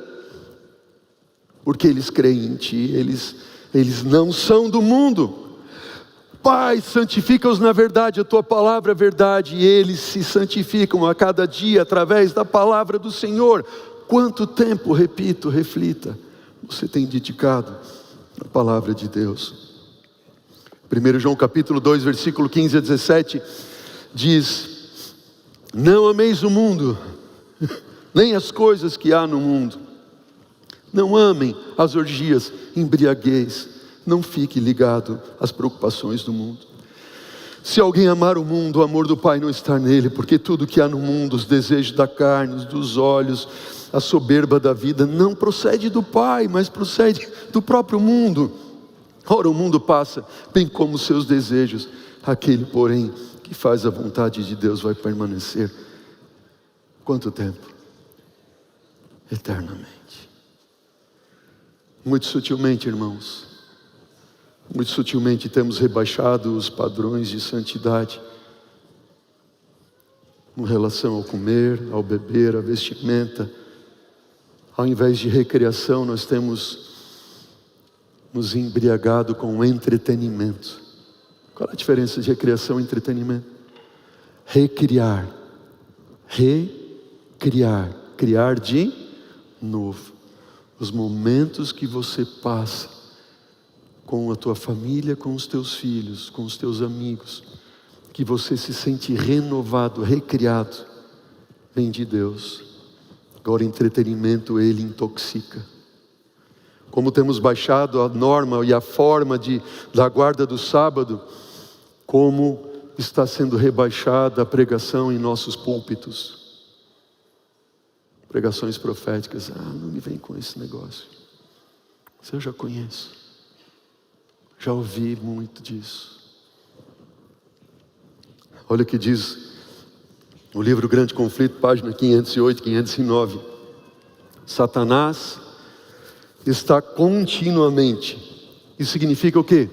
porque eles creem em Ti, eles não são do mundo. Pai, santifica-os na verdade, a tua palavra é verdade, e eles se santificam a cada dia através da palavra do Senhor. Quanto tempo, repito, reflita, você tem dedicado à palavra de Deus? 1 João capítulo 2, versículo 15 a 17, diz: não ameis o mundo, nem as coisas que há no mundo. Não amem as orgias, embriaguez, não fique ligado às preocupações do mundo. Se alguém amar o mundo, o amor do Pai não está nele, porque tudo que há no mundo, os desejos da carne, dos olhos, a soberba da vida, não procede do Pai, mas procede do próprio mundo. Ora, o mundo passa, bem como os seus desejos, aquele, porém, que faz a vontade de Deus vai permanecer. Quanto tempo? Eternamente. Muito sutilmente, irmãos, muito sutilmente temos rebaixado os padrões de santidade em relação ao comer, ao beber, à vestimenta. Ao invés de recreação, nós temos nos embriagado com entretenimento. Qual é a diferença de recreação e entretenimento? Recriar, criar de novo. Os momentos que você passa com a tua família, com os teus filhos, com os teus amigos, que você se sente renovado, recriado, vem de Deus. Agora, entretenimento, ele intoxica. Como temos baixado a norma e a forma da guarda do sábado, como está sendo rebaixada a pregação em nossos púlpitos. Pregações proféticas, não me vem com esse negócio. Isso eu já conheço. Já ouvi muito disso. Olha o que diz o livro Grande Conflito, página 508, 509. Satanás está continuamente. Isso significa o quê?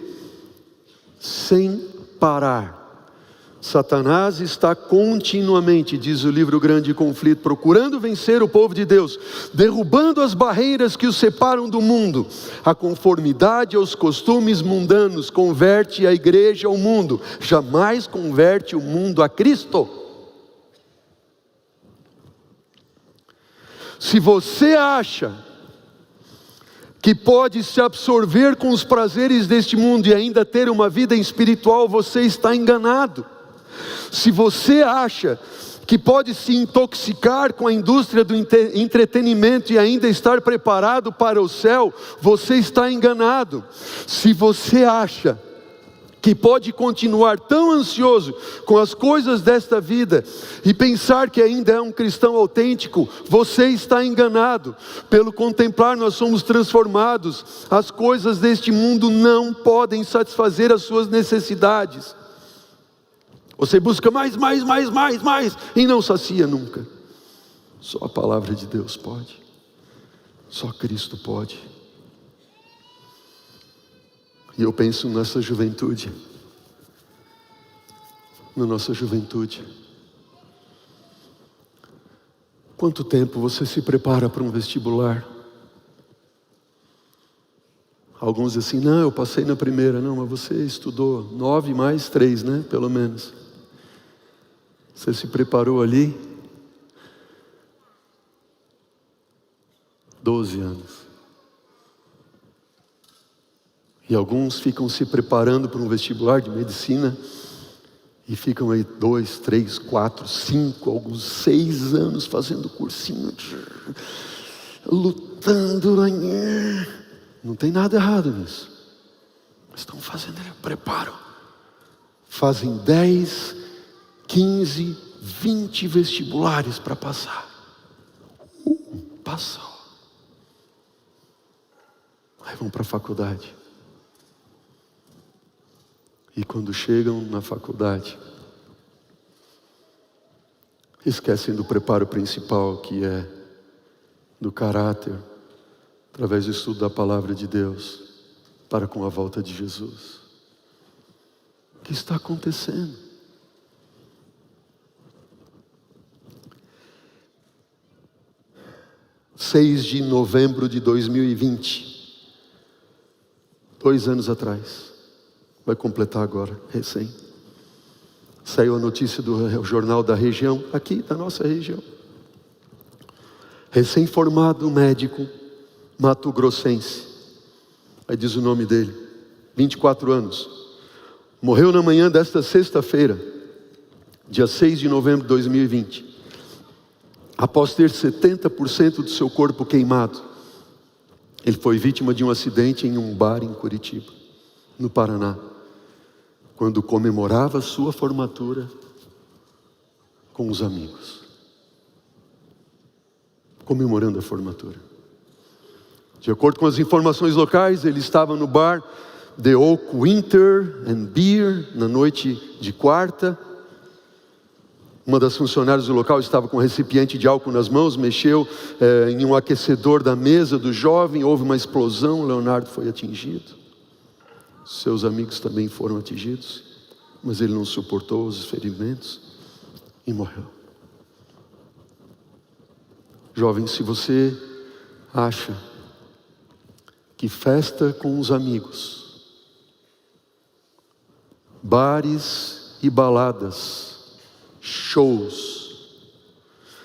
Sem parar. Satanás está continuamente, diz o livro Grande Conflito, procurando vencer o povo de Deus, derrubando as barreiras que os separam do mundo. A conformidade aos costumes mundanos converte a igreja ao mundo, jamais converte o mundo a Cristo. Se você acha que pode se absorver com os prazeres deste mundo e ainda ter uma vida espiritual, você está enganado. Se você acha que pode se intoxicar com a indústria do entretenimento e ainda estar preparado para o céu, você está enganado. Se você acha que pode continuar tão ansioso com as coisas desta vida e pensar que ainda é um cristão autêntico, você está enganado. Pelo contemplar nós somos transformados. As coisas deste mundo não podem satisfazer as suas necessidades. Você busca mais e não sacia nunca. Só a palavra de Deus pode. Só Cristo pode. E eu penso nessa juventude. Na nossa juventude. Quanto tempo você se prepara para um vestibular? Alguns dizem assim, não, eu passei na primeira. Não, mas você estudou 9 mais 3, né? Pelo menos. Você se preparou ali 12 anos. E alguns ficam se preparando para um vestibular de medicina e ficam aí 2, 3, 4, 5, alguns 6 anos fazendo cursinho, lutando. Não tem nada errado nisso. Estão fazendo preparo. Fazem 10, 15, 20 vestibulares para passar. Passou. Aí vão para a faculdade. E quando chegam na faculdade, esquecem do preparo principal, que é do caráter, através do estudo da palavra de Deus, para com a volta de Jesus. O que está acontecendo? – 6 de novembro de 2020, 2 anos atrás, vai completar agora, recém. Saiu a notícia do jornal da região, aqui da nossa região. Recém-formado médico mato-grossense. Aí diz o nome dele, 24 anos. Morreu na manhã desta sexta-feira, dia 6 de novembro de 2020. Após ter 70% do seu corpo queimado. Ele foi vítima de um acidente em um bar em Curitiba, no Paraná, quando comemorava sua formatura com os amigos. Comemorando a formatura. De acordo com as informações locais, ele estava no bar The Oak Winter and Beer, na noite de quarta. Uma das funcionárias do local estava com um recipiente de álcool nas mãos, mexeu em um aquecedor da mesa do jovem, houve uma explosão, Leonardo foi atingido. Seus amigos também foram atingidos, mas ele não suportou os ferimentos e morreu. Jovem, se você acha que festa com os amigos, bares e baladas, shows,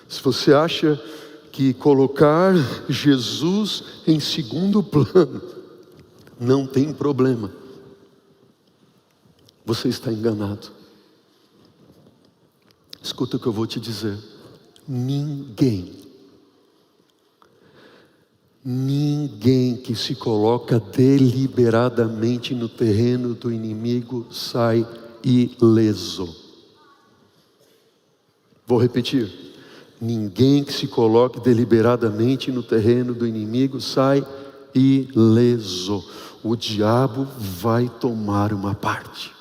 se você acha que colocar Jesus em segundo plano não tem problema, você está enganado. Escuta o que eu vou te dizer. Ninguém que se coloca deliberadamente no terreno do inimigo sai ileso. Vou repetir. Ninguém que se coloque deliberadamente no terreno do inimigo sai ileso. O diabo vai tomar uma parte.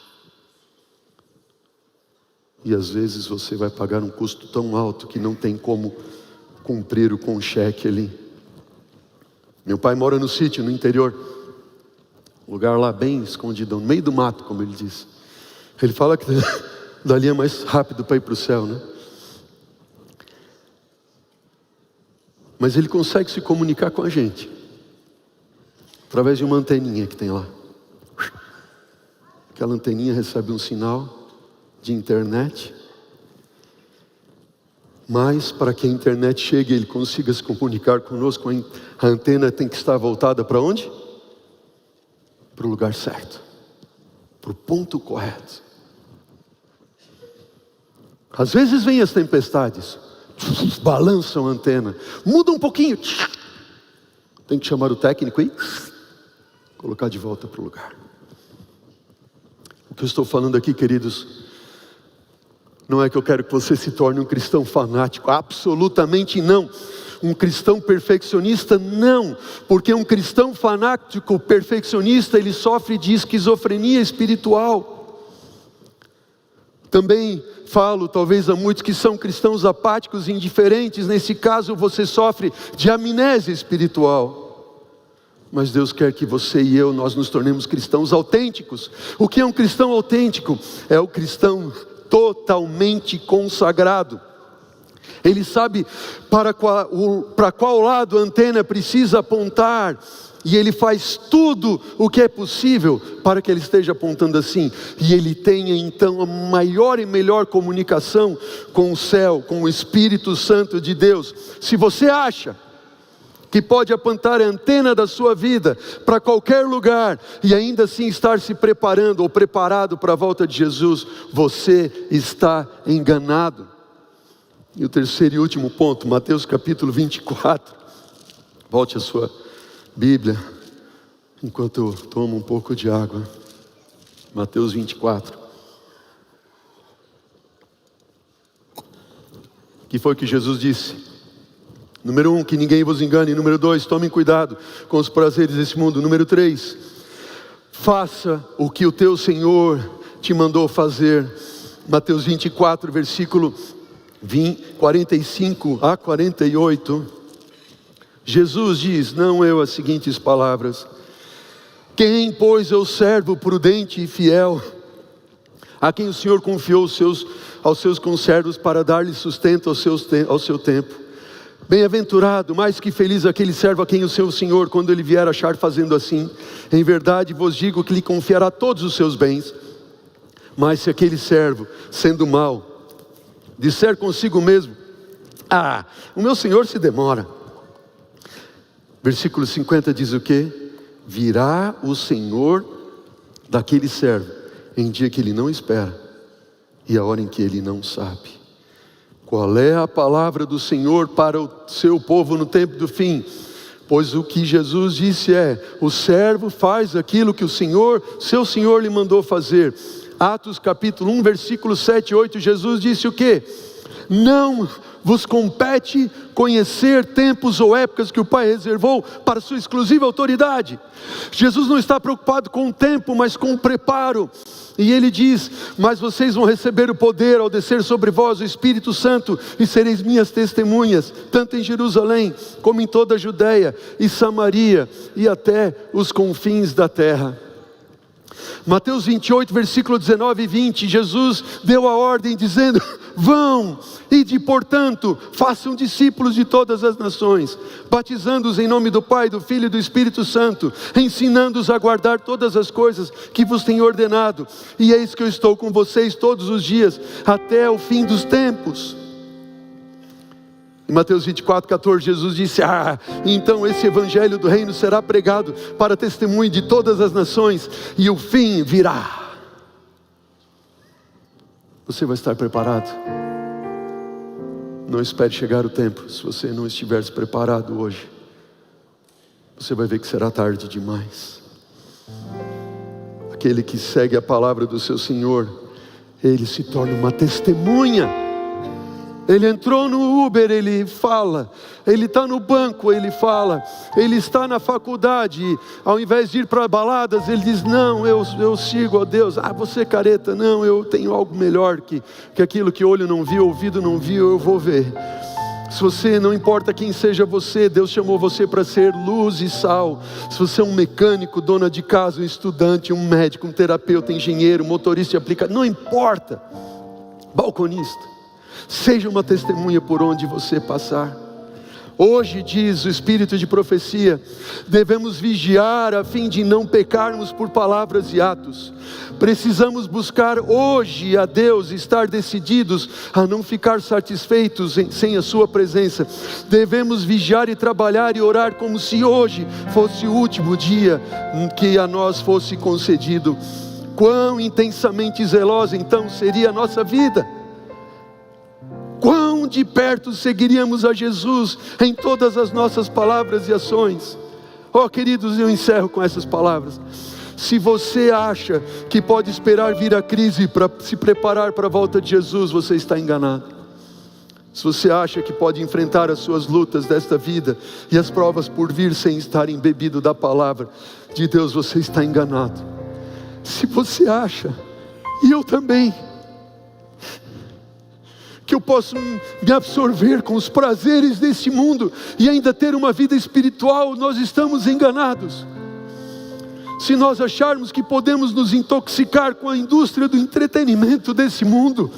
E às vezes você vai pagar um custo tão alto que não tem como cumprir o concheque ali. Meu pai mora no sítio, no interior. Um lugar lá bem escondidão, no meio do mato, como ele diz. Ele fala que dali é mais rápido para ir para o céu, né? Mas ele consegue se comunicar com a gente através de uma anteninha que tem lá. Aquela anteninha recebe um sinal de internet Mas para que a internet chegue e ele consiga se comunicar conosco, a antena tem que estar voltada para onde? Para o lugar certo, para o ponto correto. Às vezes vem as tempestades, balançam a antena, muda um pouquinho, tem que chamar o técnico e colocar de volta para o lugar. O que eu estou falando aqui, queridos, não é que eu quero que você se torne um cristão fanático, absolutamente não. Um cristão perfeccionista, não. Porque um cristão fanático, perfeccionista, ele sofre de esquizofrenia espiritual. Também falo, talvez a muitos que são cristãos apáticos e indiferentes, nesse caso você sofre de amnésia espiritual. Mas Deus quer que você e eu, nós nos tornemos cristãos autênticos. O que é um cristão autêntico? É o cristão totalmente consagrado. Ele sabe para qual lado a antena precisa apontar, e ele faz tudo o que é possível para que ele esteja apontando assim, e ele tenha então a maior e melhor comunicação com o céu, com o Espírito Santo de Deus. Se você acha que pode apontar a antena da sua vida para qualquer lugar e ainda assim estar se preparando ou preparado para a volta de Jesus, você está enganado. E o terceiro e último ponto, Mateus capítulo 24. Volte a sua Bíblia, enquanto eu tomo um pouco de água. Mateus 24. O que foi que Jesus disse? Número 1, que ninguém vos engane. Número 2, tomem cuidado com os prazeres desse mundo. Número 3, faça o que o teu Senhor te mandou fazer. Mateus 24, versículo 45 a 48. Jesus diz, não eu, as seguintes palavras: quem, pois, é o servo prudente e fiel, a quem o Senhor confiou aos seus conservos para dar-lhe sustento ao seu tempo? Bem-aventurado, mais que feliz aquele servo a quem o seu Senhor, quando ele vier, achar fazendo assim. Em verdade vos digo que lhe confiará todos os seus bens. Mas se aquele servo, sendo mau, disser consigo mesmo, o meu Senhor se demora. Versículo 50 diz o quê? Virá o Senhor daquele servo em dia que ele não espera e a hora em que ele não sabe. Qual é a palavra do Senhor para o seu povo no tempo do fim? Pois o que Jesus disse é: o servo faz aquilo que seu Senhor lhe mandou fazer. Atos capítulo 1, versículo 7 e 8, Jesus disse o quê? Não vos compete conhecer tempos ou épocas que o Pai reservou para sua exclusiva autoridade. Jesus não está preocupado com o tempo, mas com o preparo. E ele diz, mas vocês vão receber o poder ao descer sobre vós o Espírito Santo, e sereis minhas testemunhas, tanto em Jerusalém, como em toda a Judeia e Samaria, e até os confins da terra. Mateus 28, versículo 19 e 20, Jesus deu a ordem dizendo, vão, ide portanto, façam discípulos de todas as nações, batizando-os em nome do Pai, do Filho e do Espírito Santo, ensinando-os a guardar todas as coisas que vos tenho ordenado, e eis que eu estou com vocês todos os dias, até o fim dos tempos. Em Mateus 24, 14, Jesus disse, então esse evangelho do reino será pregado para testemunho de todas as nações, e o fim virá. Você vai estar preparado? Não espere chegar o tempo. Se você não estiver preparado hoje, você vai ver que será tarde demais. Aquele que segue a palavra do seu Senhor, ele se torna uma testemunha. Ele entrou no Uber, ele fala. Ele está no banco, ele fala. Ele está na faculdade, ao invés de ir para baladas, ele diz, não, eu sigo a Deus. Você careta, não, eu tenho algo melhor que aquilo que olho não viu, ouvido não viu, eu vou ver. Se você, não importa quem seja você, Deus chamou você para ser luz e sal. Se você é um mecânico, dona de casa, um estudante, um médico, um terapeuta, engenheiro, motorista de aplicativo, não importa, balconista, seja uma testemunha por onde você passar. Hoje, diz o Espírito de profecia, devemos vigiar a fim de não pecarmos por palavras e atos. Precisamos buscar hoje a Deus, estar decididos a não ficar satisfeitos sem a sua presença. Devemos vigiar e trabalhar e orar como se hoje fosse o último dia que a nós fosse concedido. Quão intensamente zelosa então seria a nossa vida? Quão de perto seguiríamos a Jesus em todas as nossas palavras e ações? Oh, queridos, eu encerro com essas palavras. Se você acha que pode esperar vir a crise para se preparar para a volta de Jesus, você está enganado. Se você acha que pode enfrentar as suas lutas desta vida e as provas por vir sem estar embebido da palavra de Deus, você está enganado. Se você acha, e eu também, que eu posso me absorver com os prazeres desse mundo e ainda ter uma vida espiritual, nós estamos enganados. Se nós acharmos que podemos nos intoxicar com a indústria do entretenimento desse mundo,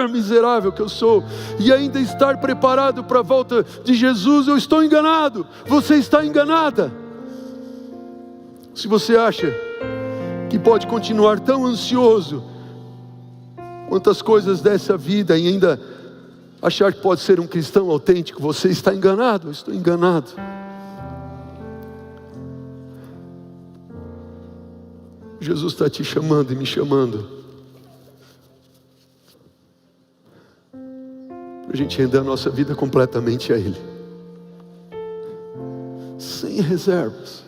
miserável que eu sou, e ainda estar preparado para a volta de Jesus, eu estou enganado. Você está enganada. Se você acha que pode continuar tão ansioso quantas coisas dessa vida e ainda achar que pode ser um cristão autêntico, você está enganado. Eu estou enganado. Jesus está te chamando e me chamando para a gente render a nossa vida completamente a Ele, sem reservas.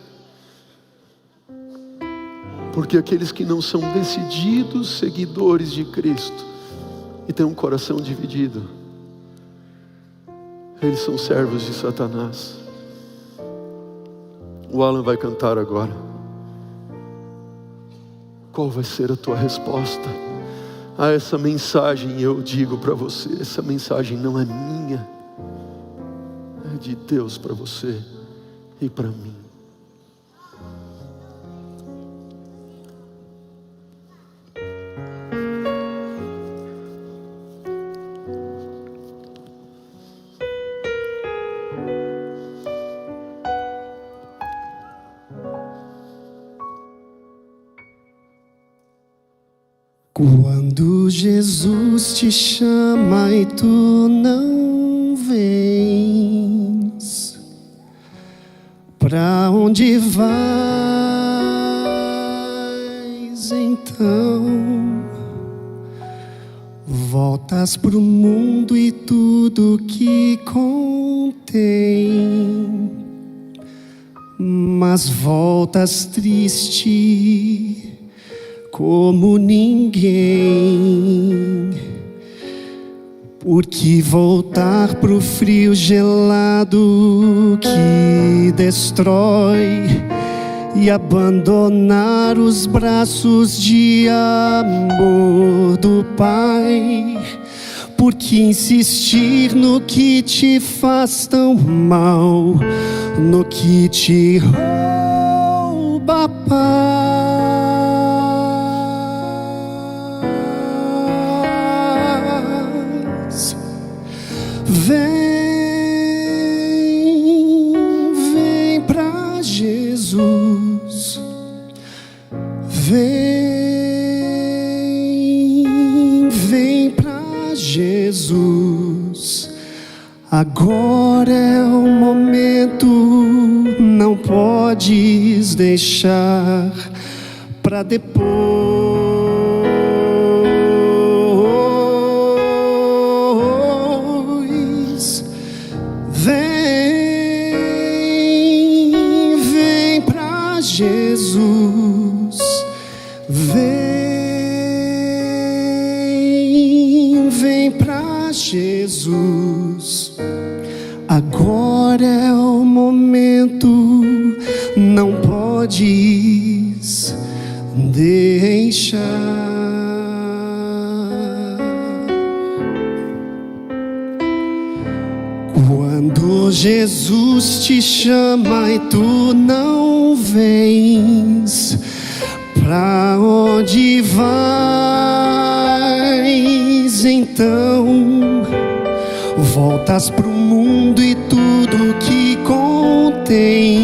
Porque aqueles que não são decididos seguidores de Cristo e têm um coração dividido, eles são servos de Satanás. O Alan vai cantar agora. Qual vai ser a tua resposta a essa mensagem? Eu digo para você, essa mensagem não é minha, é de Deus para você e para mim. Quando Jesus te chama e tu não vens, pra onde vais então? Voltas pro mundo e tudo que contém, mas voltas triste como ninguém, porque voltar pro frio gelado que destrói e abandonar os braços de amor do Pai, porque insistir no que te faz tão mal, no que te rouba a paz. Vem pra Jesus, vem pra Jesus. Agora é o momento, não podes deixar pra depois. Vem pra Jesus, vem pra Jesus. Agora é o momento, não podes deixar. Quando Jesus te chama e tu não vens, pra onde vais então? Voltas pro mundo mundo e tudo que contém,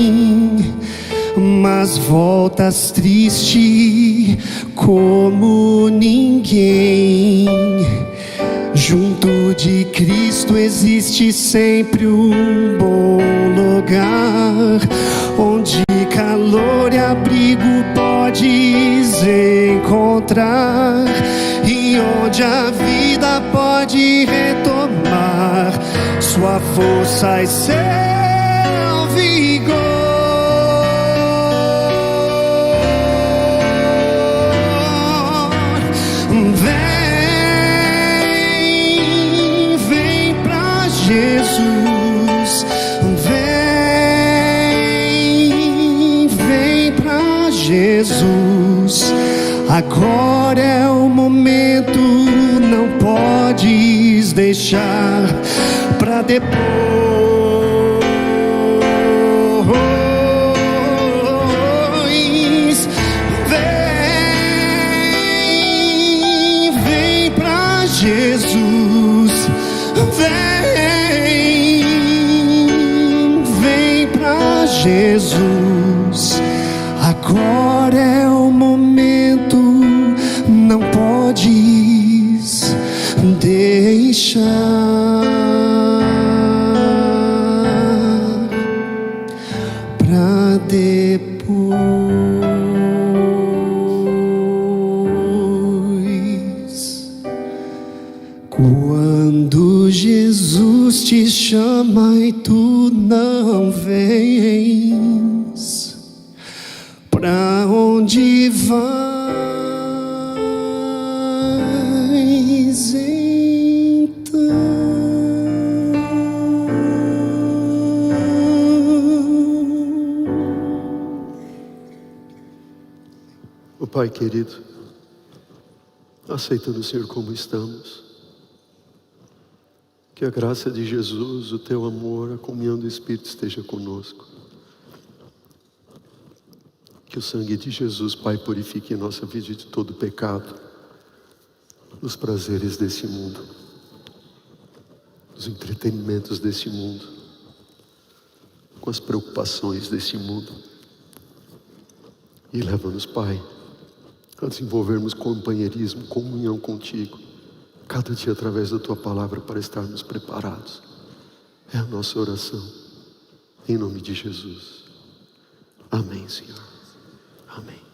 mas voltas triste como ninguém. Junto de Cristo existe sempre um bom lugar, onde calor e abrigo podes encontrar, e onde a vida pode retomar sua força e seu vigor. Vem pra Jesus, vem pra Jesus. Agora é o momento, não podes deixar pra depois. Vem pra Jesus, vem pra Jesus. Agora é o momento, não podes deixar pra depois. Quando Jesus te chama e tu não vens, pra onde vais então? O Pai querido, aceitando o Senhor como estamos, que a graça de Jesus, o teu amor, a comunhão do Espírito esteja conosco. Que o sangue de Jesus, Pai, purifique a nossa vida de todo pecado, dos prazeres desse mundo, dos entretenimentos desse mundo, com as preocupações desse mundo. E leva-nos, Pai, a desenvolvermos companheirismo, comunhão contigo, cada dia através da tua palavra, para estarmos preparados. É a nossa oração, em nome de Jesus. Amém, Senhor. Amém.